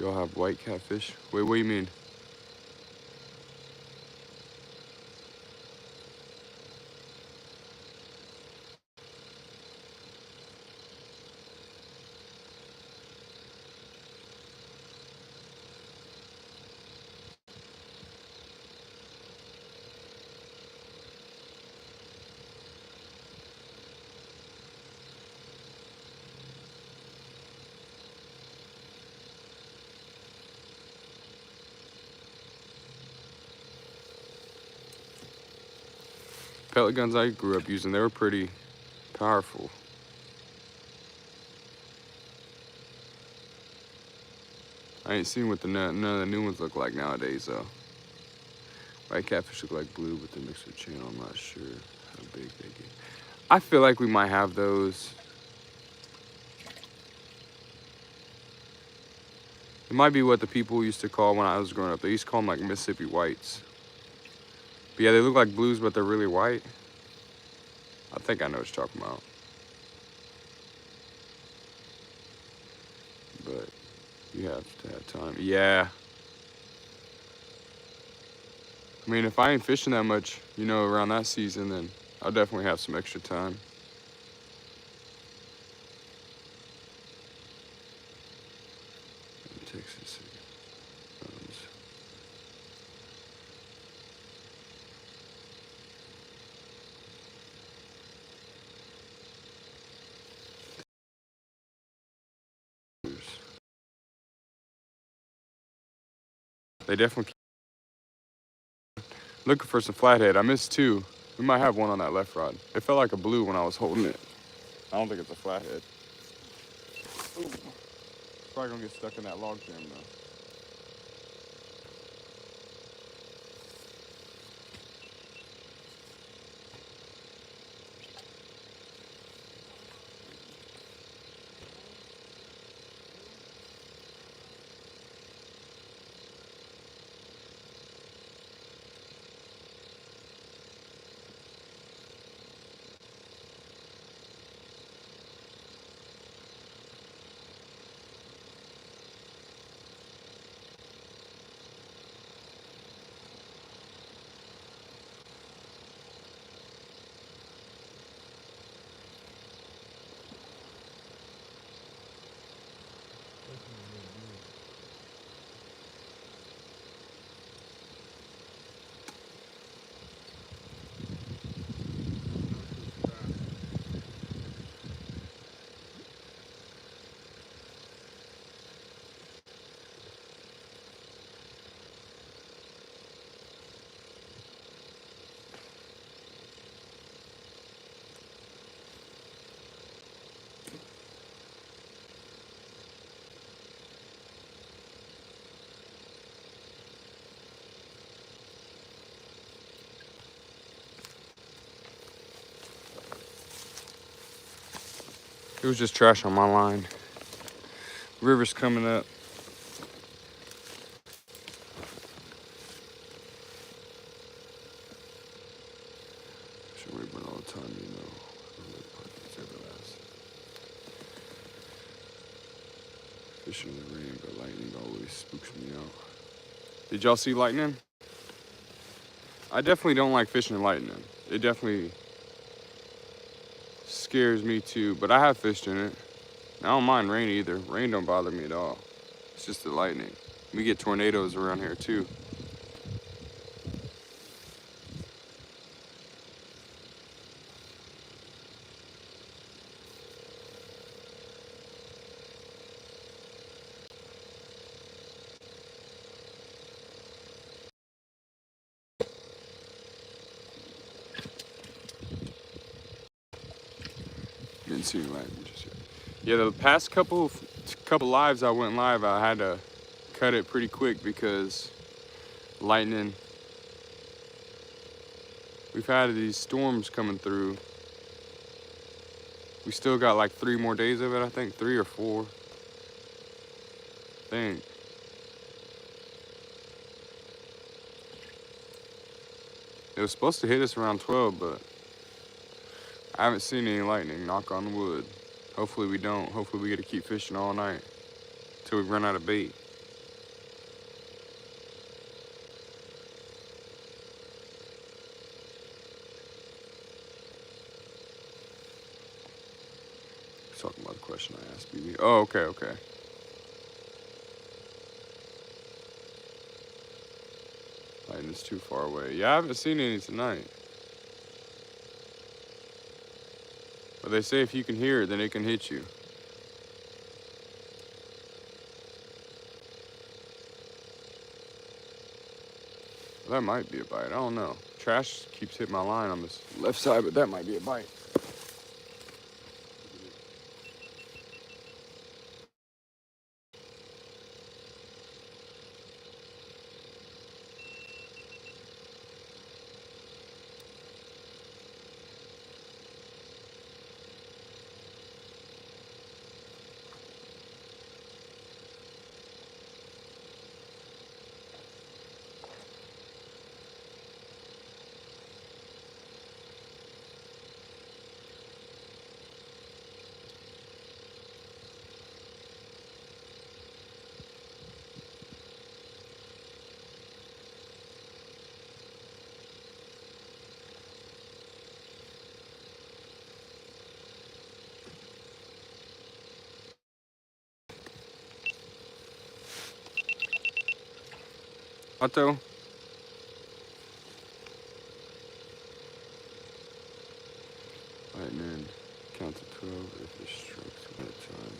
Y'all have white catfish? Wait, what do you mean? Pellet guns I grew up using, they were pretty powerful. I ain't seen what none of the new ones look like nowadays though. White catfish look like blue, but the mixed with channel, I'm not sure how big they get. I feel like we might have those. It might be what the people used to call when I was growing up. They used to call them like Mississippi whites. But yeah, they look like blues, but they're really white. I think I know what you're talking about. But you have to have time. Yeah. I mean, if I ain't fishing that much, you know, around that season, then I'll definitely have some extra time. In Texas. They definitely looking for some flathead. I missed two. We might have one on that left rod. It felt like a blue when I was holding it. I don't think it's a flathead. Ooh. Probably gonna get stuck in that log jam though. It was just trash on my line. River's coming up. Should we burn all the time, you know. Fishing in the rain, but lightning always spooks me out. Did y'all see lightning? I definitely don't like fishing lightning. It definitely scares me too, but I have fished in it. I don't mind rain either. Rain don't bother me at all. It's just the lightning. We get tornadoes around here too. Didn't see any lightning just yet. Yeah, the past couple lives I went live, I had to cut it pretty quick because lightning. We've had these storms coming through. We still got like 3 more days of it, I think, 3 or 4. I think. It was supposed to hit us around 12, but I haven't seen any lightning, knock on wood. Hopefully we don't. Hopefully we get to keep fishing all night till we run out of bait. Talking about the question I asked BB. Oh, okay. Lightning's too far away. Yeah, I haven't seen any tonight. But they say if you can hear it, then it can hit you. Well, that might be a bite. I don't know. Trash keeps hitting my line on this left side, but that might be a bite. Otto? Lightning. Count to 12 if it strikes at that time.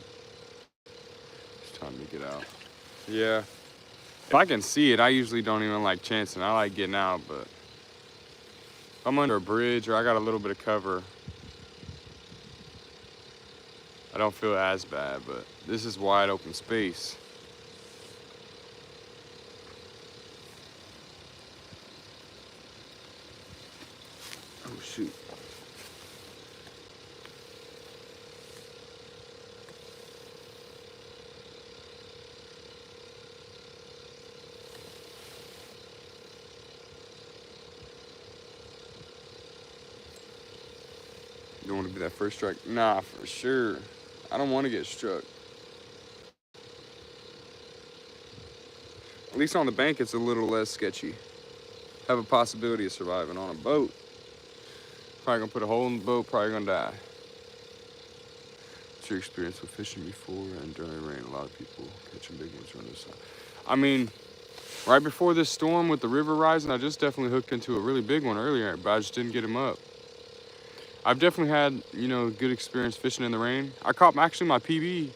It's time to get out. Yeah. If I can see it, I usually don't even like chancing. I like getting out, but if I'm under a bridge or I got a little bit of cover, I don't feel as bad, but this is wide open space. Oh, shoot. You don't want to be that first strike? Nah, for sure. I don't want to get struck. At least on the bank, it's a little less sketchy. Have a possibility of surviving. On a boat, probably gonna put a hole in the boat, probably gonna die. What's your experience with fishing before and during rain? A lot of people catching big ones on this side. I mean, right before this storm with the river rising, I just definitely hooked into a really big one earlier, but I just didn't get him up. I've definitely had, good experience fishing in the rain. I caught actually my PB.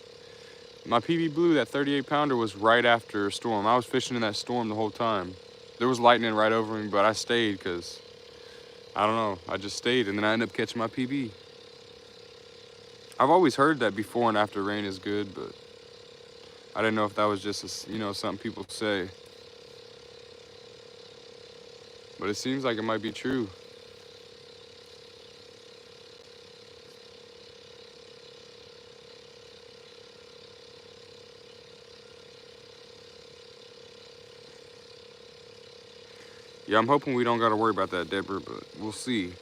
My PB Blue, that 38 pounder, was right after a storm. I was fishing in that storm the whole time. There was lightning right over me, but I stayed because, I don't know, I just stayed and then I ended up catching my PB. I've always heard that before and after rain is good, but I didn't know if that was just, something people say. But it seems like it might be true. Yeah, I'm hoping we don't got to worry about that, Deborah, but we'll see.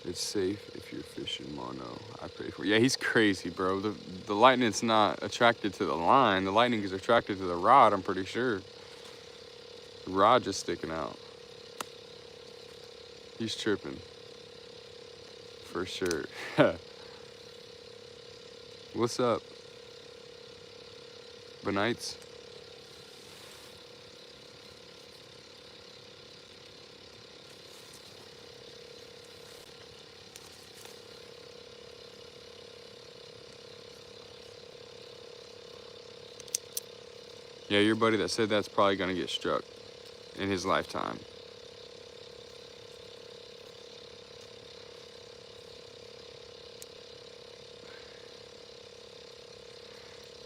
It's safe if you're fishing mono. I pay for it. Yeah, he's crazy, bro. The lightning's not attracted to the line. The lightning is attracted to the rod, I'm pretty sure. The rod just sticking out. He's tripping. For sure. What's up? Benites? Yeah, your buddy that said that's probably gonna get struck in his lifetime.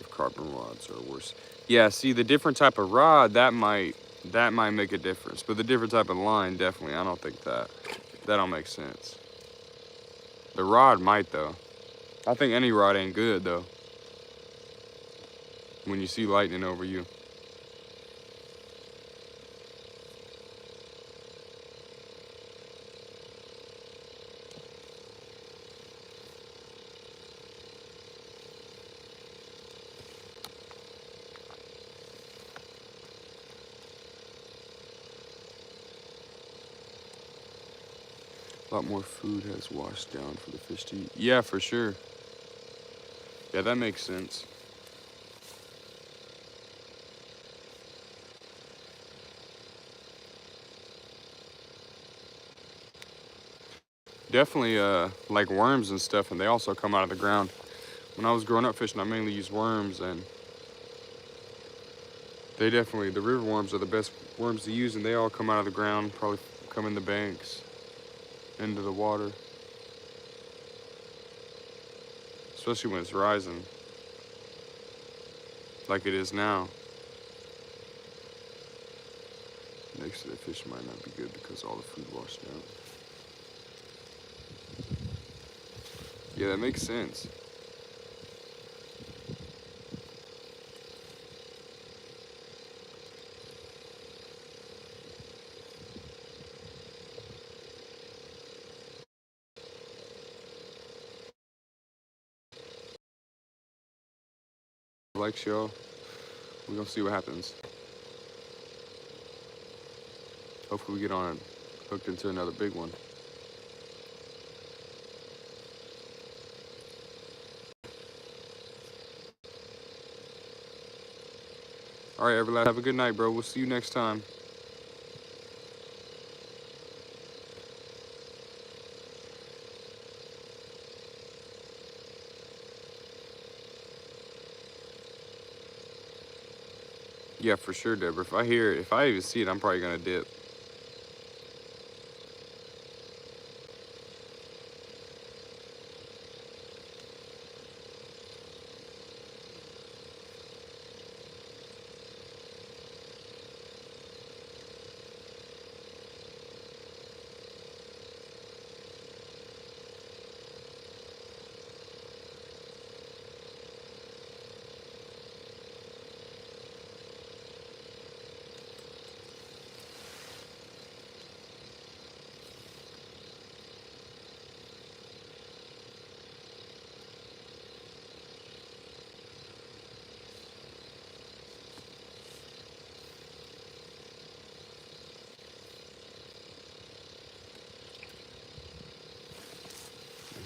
If carbon rods are worse. Yeah, see the different type of rod, that might make a difference. But the different type of line, definitely, I don't think that don't make sense. The rod might though. I think any rod ain't good though. When you see lightning over you. A lot more food has washed down for the fish to eat. Yeah, for sure. Yeah, that makes sense. Definitely like worms and stuff, and they also come out of the ground. When I was growing up fishing, I mainly used worms, and they definitely, the river worms are the best worms to use, and they all come out of the ground, probably come in the banks, into the water. Especially when it's rising, like it is now. Next to the fish might not be good because all the food washed out. Yeah, that makes sense. Like y'all, we're gonna see what happens. Hopefully we get on it, hooked into another big one. All right, Everlast, have a good night, bro. We'll see you next time. Yeah, for sure, Deborah. If I hear it, if I even see it, I'm probably gonna dip.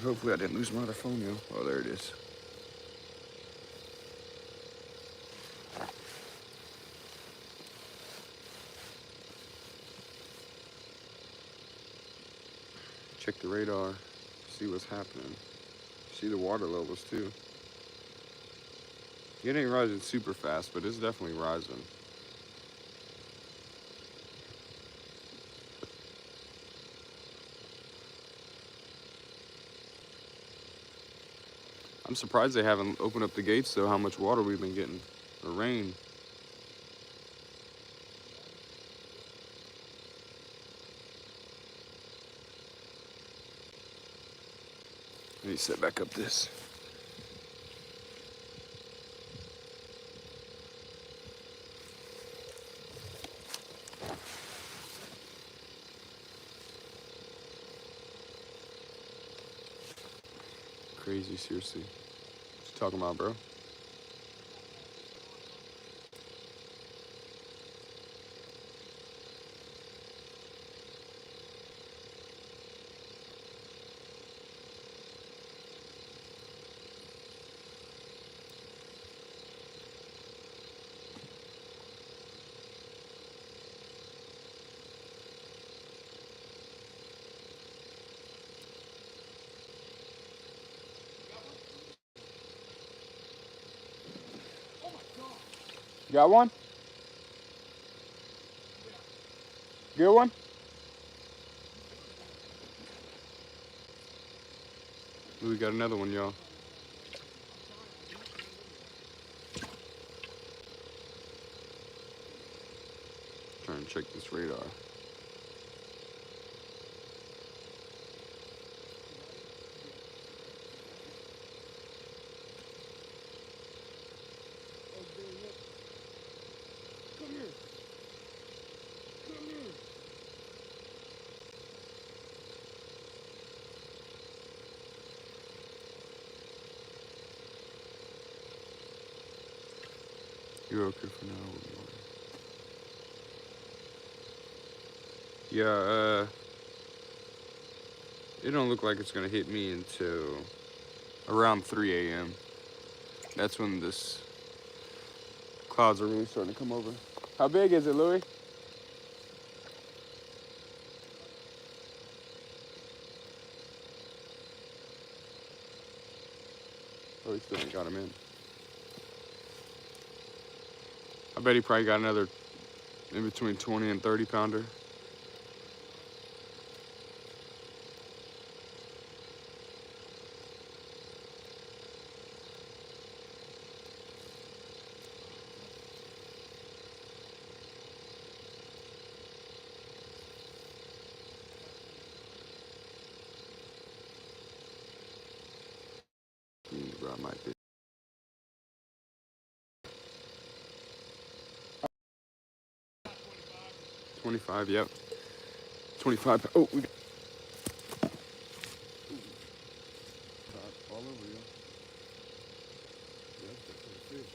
Hopefully I didn't lose my other phone, yo. Oh, there it is. Check the radar, see what's happening. See the water levels too. It ain't rising super fast, but it's definitely rising. I'm surprised they haven't opened up the gates though, how much water we've been getting, or rain. Let me set back up this. crazy, seriously. What you talking about, bro? Got one? Good one? We got another one, y'all. Trying to check this radar. Come here. Come here. You're okay for now. Yeah, it don't look like it's gonna hit me until around 3 a.m. That's when this clouds are really starting to come over. How big is it, Louis? Oh, he still ain't got him in. I bet he probably got another in between 20 and 30 pounder. Bro, I might be. 25, yep. 25. Oh, we got all over you. Yeah, that's definitely a fish.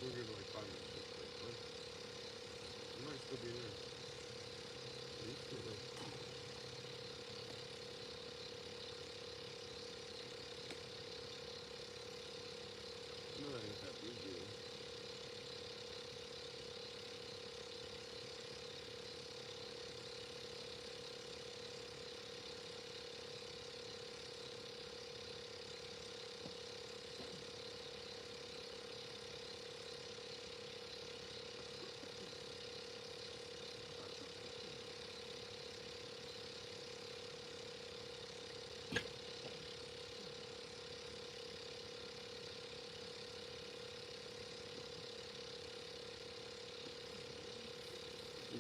We'll give it like 5 minutes. You might still be there. He's still there. No, that ain't that big deal.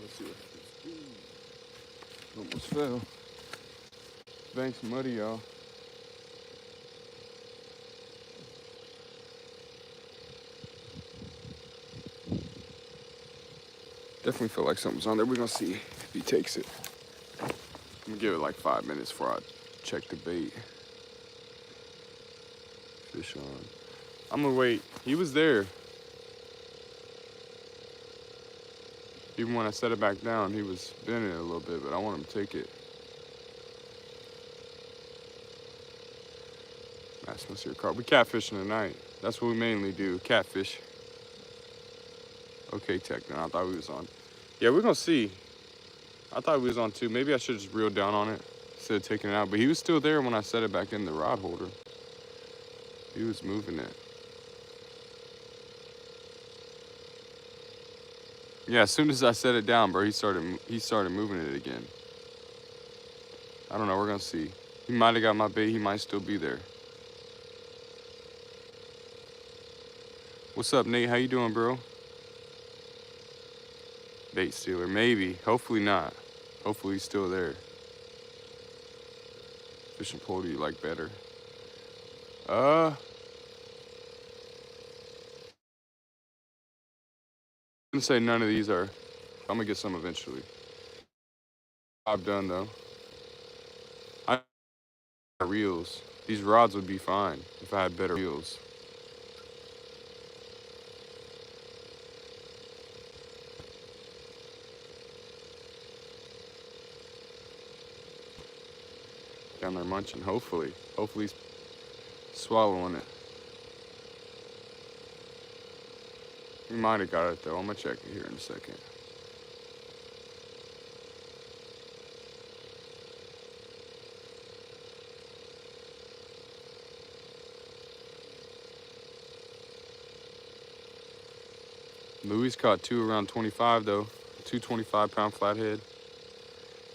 Let's see what happens. Ooh, almost fell. Bank's muddy, y'all. Definitely feel like something's on there. We're gonna see if he takes it. I'm gonna give it like 5 minutes before I check the bait. Fish on. I'm gonna wait. He was there. Even when I set it back down, he was bending it a little bit, but I want him to take it. That's my your carp. We catfishing tonight. That's what we mainly do, catfish. Okay, Tech, then I thought we was on. Yeah, we're gonna see. I thought we was on too. Maybe I should just reel down on it instead of taking it out. But he was still there when I set it back in the rod holder. He was moving it. Yeah, as soon as I set it down, bro, he started moving it again. I don't know, we're gonna see. He might have got my bait, he might still be there. What's up, Nate? How you doing, bro? Bait stealer, maybe. Hopefully not. Hopefully he's still there. Fishing pole do you like better? I'm gonna say none of these are. I'm gonna get some eventually. I'm done though. I reels. These rods would be fine if I had better reels. Down there munching, hopefully. Hopefully he's swallowing it. He might have got it though. I'm gonna check it here in a second. Louis caught two around 25 though. 2 25-pound flathead.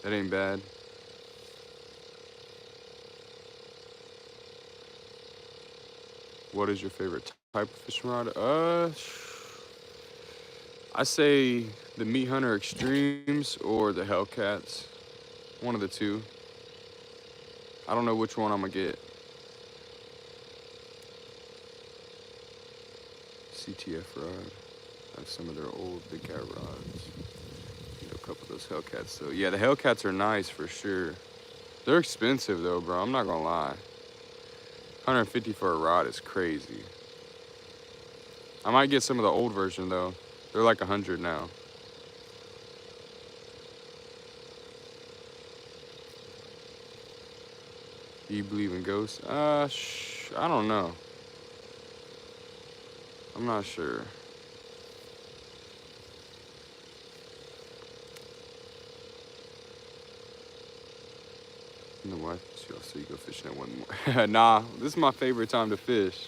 That ain't bad. What is your favorite type of fishing rod? I say the Meat Hunter Extremes or the Hellcats. One of the two. I don't know which one I'm gonna get. CTF rod. I have some of their old big cat rods. You know, a couple of those Hellcats though. Yeah, the Hellcats are nice for sure. They're expensive though, bro. I'm not gonna lie. 150 for a rod is crazy. I might get some of the old version though. They're like 100 now. Do you believe in ghosts? I don't know. I'm not sure. You know what? So you go fishing at one more. Nah, this is my favorite time to fish.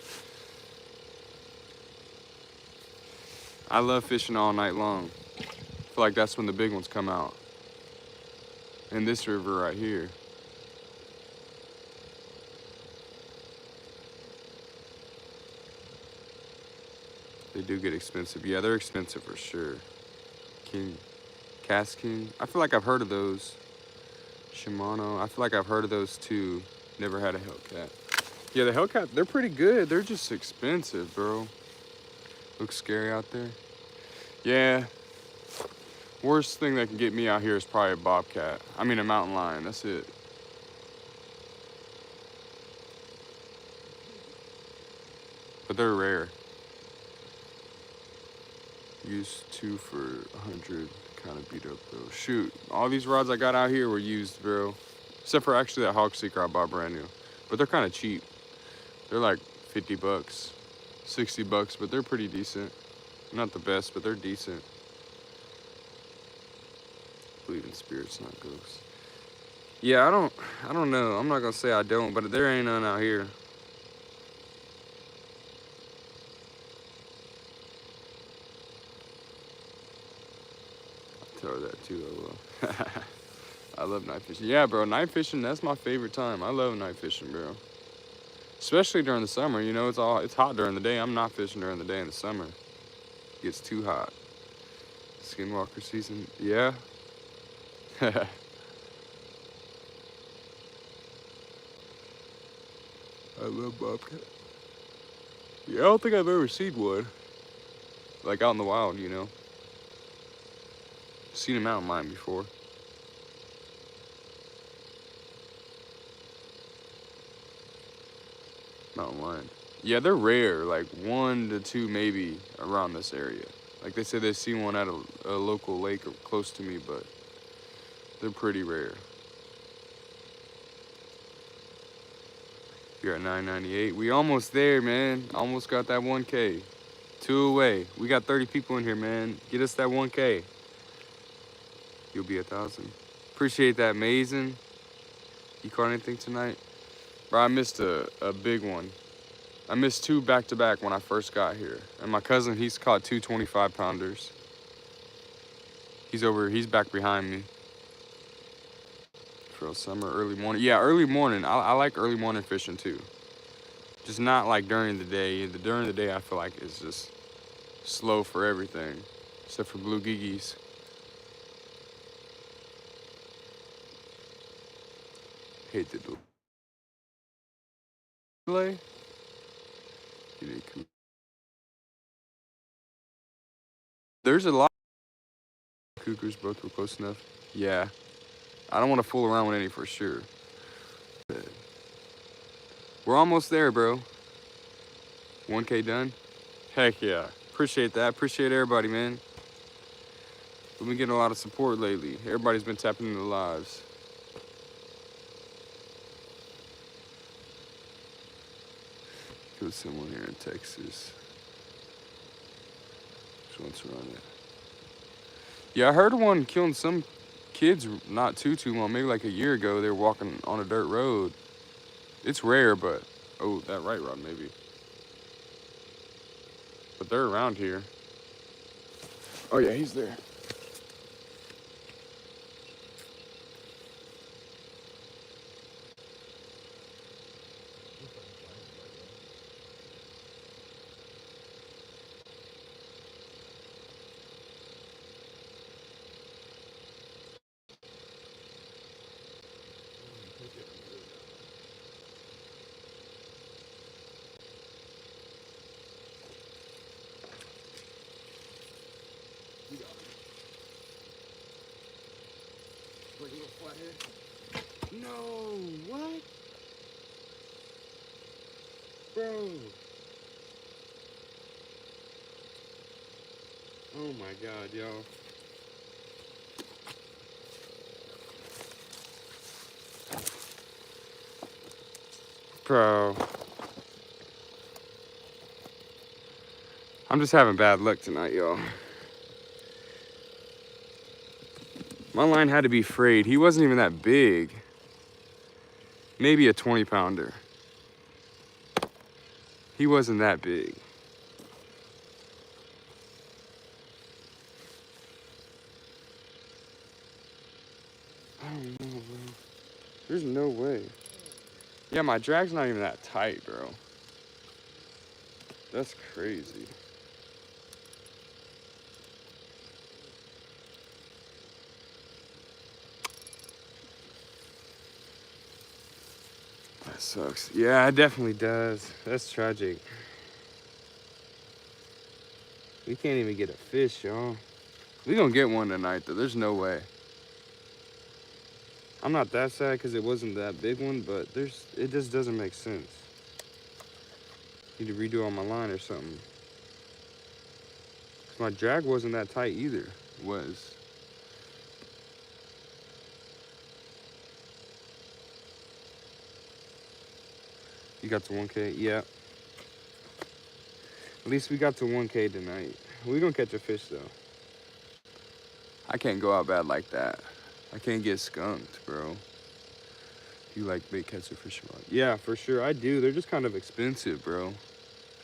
I love fishing all night long. I feel like that's when the big ones come out. In this river right here. They do get expensive. Yeah, they're expensive for sure. King, Cast King. I feel like I've heard of those. Shimano. I feel like I've heard of those too. Never had a Hellcat. Yeah, the Hellcat, they're pretty good. They're just expensive, bro. Looks scary out there. Yeah. Worst thing that can get me out here is probably a bobcat. I mean a mountain lion, that's it. But they're rare. Used 2 for 100, kind of beat up though. Shoot, all these rods I got out here were used, bro. Except for actually that Hog Seeker I bought brand new. But they're kind of cheap. They're like 50 bucks, 60 bucks, but they're pretty decent. Not the best, but they're decent. Believe in spirits, not ghosts. Yeah, I don't know. I'm not gonna say I don't, but there ain't none out here. I'll tell her that too, I will. I love night fishing. Yeah, bro, night fishing, that's my favorite time. I love night fishing, bro. Especially during the summer, you know, it's hot during the day. I'm not fishing during the day in the summer. It gets too hot. Skinwalker season. Yeah. I love bobcat. Yeah, I don't think I've ever seen one. Like out in the wild, you know. Seen a mountain lion before. Mountain lion. Yeah, they're rare. Like 1 to 2 maybe around this area. Like they said they see one at a local lake close to me, but they're pretty rare. You're at 998. We almost there, man. Almost got that 1K. 2 away. We got 30 people in here, man. Get us that 1K. You'll be 1,000. Appreciate that, Mason. You caught anything tonight? Bro, I missed a big one. I missed 2 back-to-back when I first got here. And my cousin, he's caught 2 25-pounders. He's back behind me. For summer, early morning. Yeah, early morning. I like early morning fishing too. Just not like during the day. During the day, I feel like it's just slow for everything. Except for blue giggies. Hate the delay. There's a lot of cougars, both were close enough. Yeah. I don't want to fool around with any for sure. We're almost there, bro. 1K done? Heck yeah. Appreciate that. Appreciate everybody, man. We've been getting a lot of support lately. Everybody's been tapping into the lives. Killed someone here in Texas. Just once around it. Yeah, I heard of one killing some kids not too long, maybe like a year ago. They were walking on a dirt road. It's rare, but oh, that right rod maybe. But they're around here. Oh yeah, he's there. No, what? Bro. Oh my God, y'all. Bro. I'm just having bad luck tonight, y'all. My line had to be frayed. He wasn't even that big. Maybe a 20-pounder. He wasn't that big. I don't know, bro. There's no way. Yeah, my drag's not even that tight, bro. That's crazy. That sucks. Yeah, it definitely does. That's tragic. We can't even get a fish, y'all. We gonna get one tonight, though. There's no way. I'm not that sad because it wasn't that big one, but it just doesn't make sense. Need to redo on my line or something. Cause my drag wasn't that tight either. It was. You got to 1K? Yeah. At least we got to 1K tonight. We gonna catch a fish though. I can't go out bad like that. I can't get skunked, bro. You like bait catcher fishing rod? Yeah, for sure. I do. They're just kind of expensive, bro.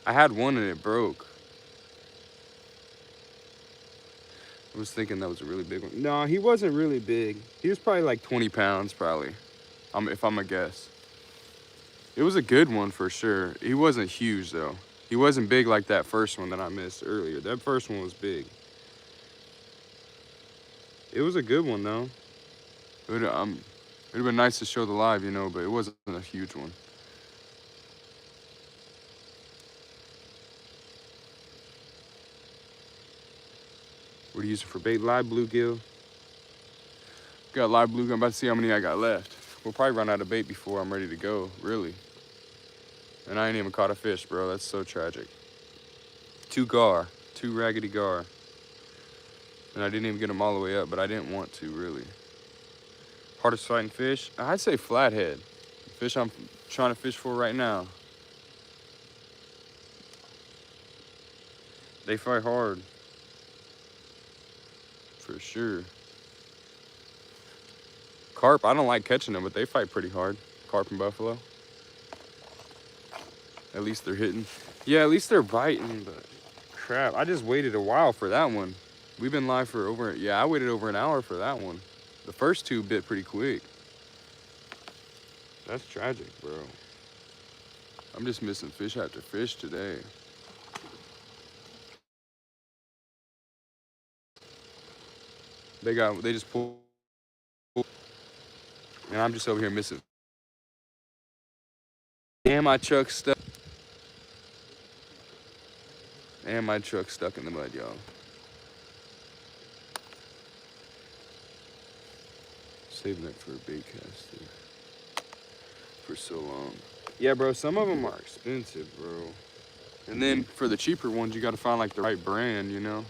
I had one and it broke. I was thinking that was a really big one. No, he wasn't really big. He was probably like 20 pounds, probably. If I'm a guess. It was a good one for sure. He wasn't huge though. He wasn't big like that first one that I missed earlier. That first one was big. It was a good one though. It'd have been nice to show the live, you know, but it wasn't a huge one. What are you using for bait? Live bluegill. Got live bluegill. I'm about to see how many I got left. We'll probably run out of bait before I'm ready to go, really. And I ain't even caught a fish, bro. That's so tragic. 2 raggedy gar. And I didn't even get them all the way up, but I didn't want to, really. Hardest fighting fish? I'd say flathead. The fish I'm trying to fish for right now. They fight hard. For sure. Carp, I don't like catching them, but they fight pretty hard. Carp and buffalo. At least they're hitting. Yeah, at least they're biting, but crap. I just waited a while for that one. We've been live for I waited over an hour for that one. The first 2 bit pretty quick. That's tragic, bro. I'm just missing fish after fish today. They just pulled. And I'm just over here missing. And my truck's stuck. And my truck's stuck in the mud, y'all. Saving it for a bait caster. For so long. Yeah, bro, some of them are expensive, bro. And then for the cheaper ones, you gotta find like the right brand, you know?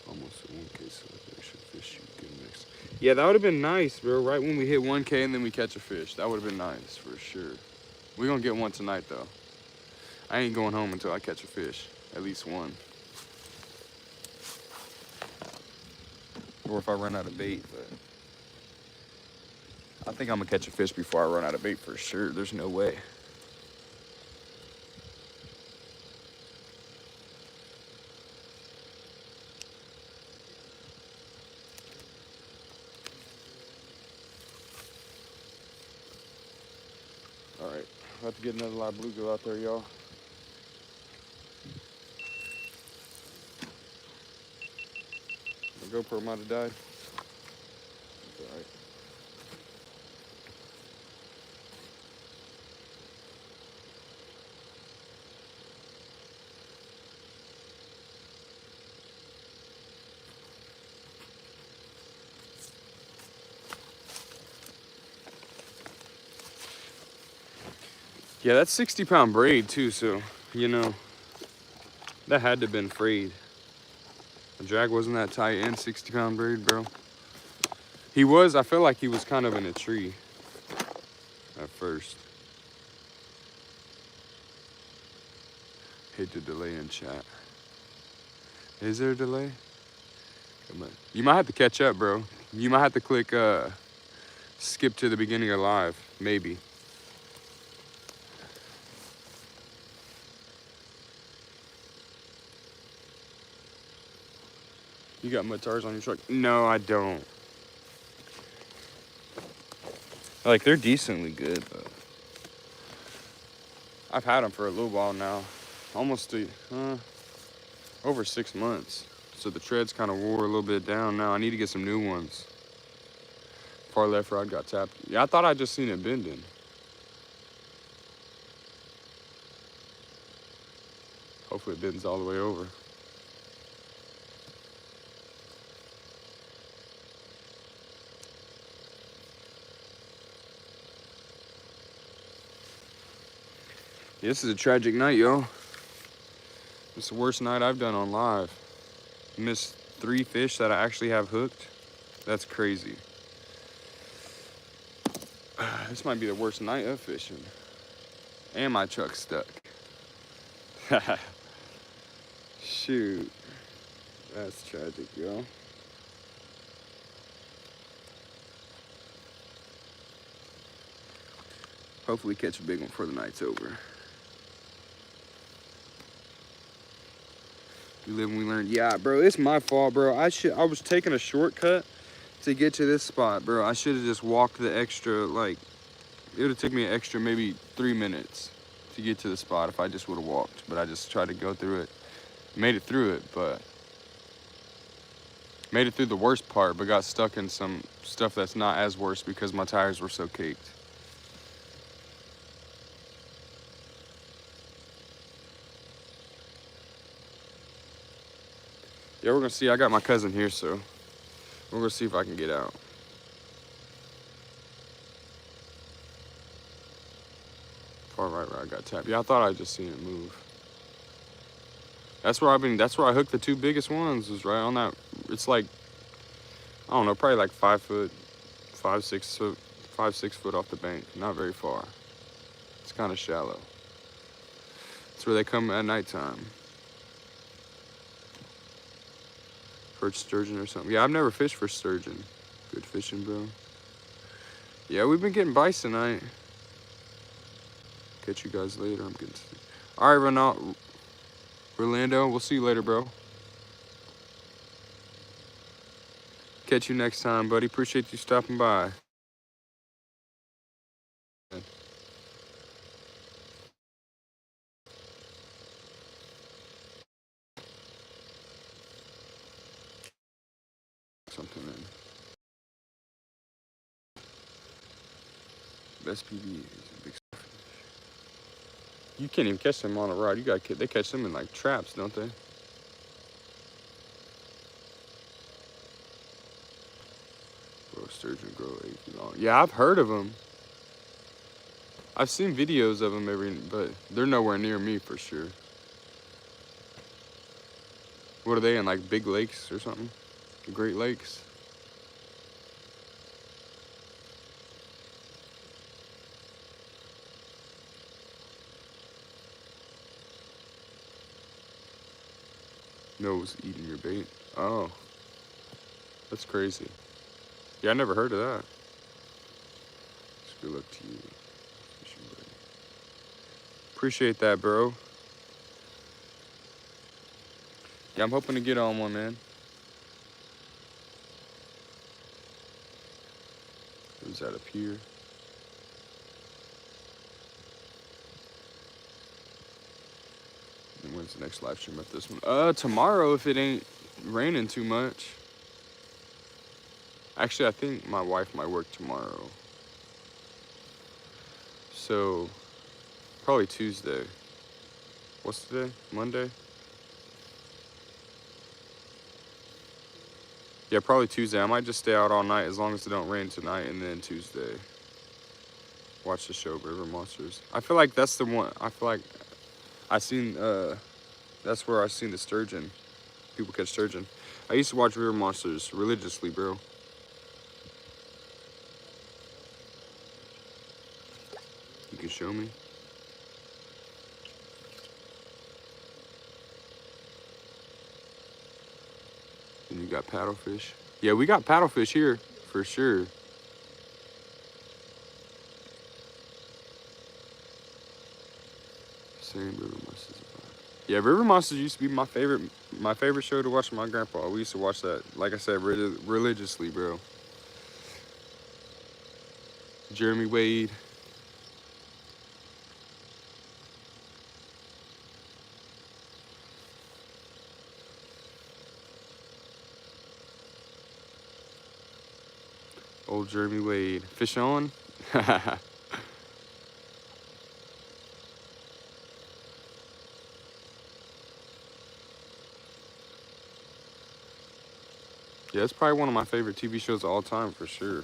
Almost at 1K celebration fish you get next. Yeah, that would have been nice, bro. Right when we hit 1K and then we catch a fish. That would have been nice, for sure. We're gonna get one tonight, though. I ain't going home until I catch a fish. At least one. Or if I run out of bait, but I think I'm gonna catch a fish before I run out of bait for sure. There's no way. All right, about to get another live bluegill out there, y'all. My GoPro might have died. It's all right. Yeah, that's 60-pound braid too, so, you know, that had to have been frayed. The drag wasn't that tight and 60-pound braid, bro. I felt like he was kind of in a tree at first. Hate the delay in chat. Is there a delay? Come on. You might have to catch up, bro. You might have to click skip to the beginning of live, maybe. You got mud tires on your truck? No, I don't. Like, they're decently good, but I've had them for a little while now. Almost over 6 months. So the treads kind of wore a little bit down now. I need to get some new ones. Far left rod got tapped. Yeah, I thought I just seen it bending. Hopefully it bends all the way over. This is a tragic night, yo. It's the worst night I've done on live. Missed 3 fish that I actually have hooked. That's crazy. This might be the worst night of fishing. And my truck's stuck. Shoot. That's tragic, yo. Hopefully catch a big one before the night's over. We live and we learn. Yeah, bro, it's my fault, bro. I was taking a shortcut to get to this spot, bro. I should have just walked the extra, like, it would have taken me an extra maybe 3 minutes to get to the spot if I just would have walked. But I just tried to go through it. Made it through it, but made it through the worst part, but got stuck in some stuff that's not as worse because my tires were so caked. Yeah, we're gonna see. I got my cousin here, so we're gonna see if I can get out. Far right where I got tapped. Yeah, I thought I just seen it move. That's where I hooked the two biggest ones, is right on that. It's like, I don't know, probably like 5 foot, 6 foot off the bank. Not very far. It's kind of shallow. That's where they come at nighttime. For sturgeon or something. Yeah, I've never fished for sturgeon. Good fishing, bro. Yeah, we've been getting bison tonight. Catch you guys later. I'm getting sick. All right, Ronaldo. Orlando, we'll see you later, bro. Catch you next time, buddy. Appreciate you stopping by. Something in. Best PB is a big stuff. You can't even catch them on a rod. They catch them in like traps, don't they? Bro, sturgeon grow 8 feet long. Yeah, I've heard of them. I've seen videos of them but they're nowhere near me for sure. What are they in, like big lakes or something? Great Lakes? Nose eating your bait. Oh, that's crazy. Yeah, I never heard of that. It's good luck to you. Appreciate that, bro. Yeah, I'm hoping to get on one, man. Who's that up here? And when's the next live stream at this one? Tomorrow, if it ain't raining too much. Actually, I think my wife might work tomorrow. So, probably Tuesday. What's today? Monday? Yeah, probably Tuesday. I might just stay out all night as long as it don't rain tonight, and then Tuesday watch the show River Monsters. I feel like that's the one. I feel like that's where I seen the sturgeon. People catch sturgeon. I used to watch River Monsters religiously, bro. You can show me. And you got paddlefish. Yeah, we got paddlefish here for sure. Same River Monsters. Yeah, River Monsters used to be my favorite show to watch with my grandpa. We used to watch that, like I said, religiously, bro. Jeremy Wade. Old Jeremy Wade. Fish on? Yeah, it's probably one of my favorite TV shows of all time for sure.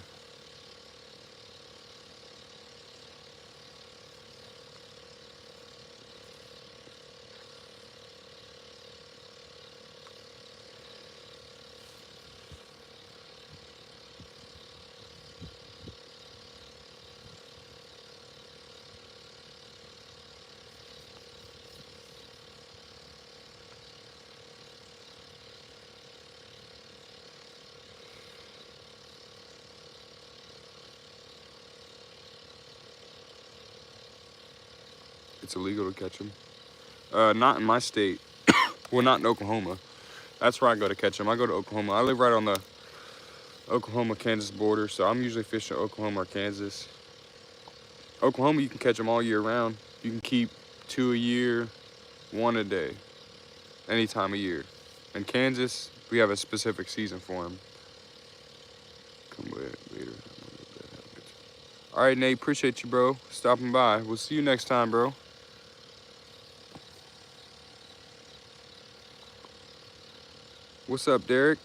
It's illegal to catch them. Not in my state. Well, not in Oklahoma. That's where I go to catch them. I go to Oklahoma. I live right on the Oklahoma-Kansas border, so I'm usually fishing Oklahoma or Kansas. Oklahoma, you can catch them all year round. You can keep 2 a year, 1 a day. any time of year. In Kansas, we have a specific season for them. Come back later. All right, Nate, appreciate you, bro, stopping by. We'll see you next time, bro. What's up, Derek?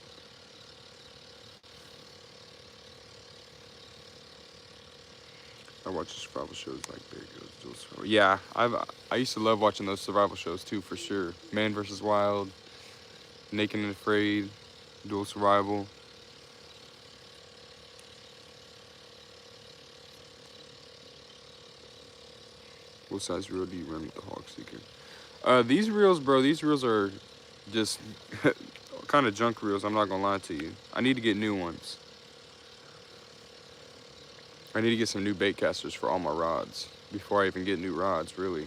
I watch survival shows like Bear Grylls. Yeah, I used to love watching those survival shows too, for sure. Man vs. Wild, Naked and Afraid, Dual Survival. What size reel do you run with the Hawk Seeker? These reels, bro, these reels are just kind of junk reels, I'm not gonna lie to you. I need to get new ones. I need to get some new bait casters for all my rods before I even get new rods, really.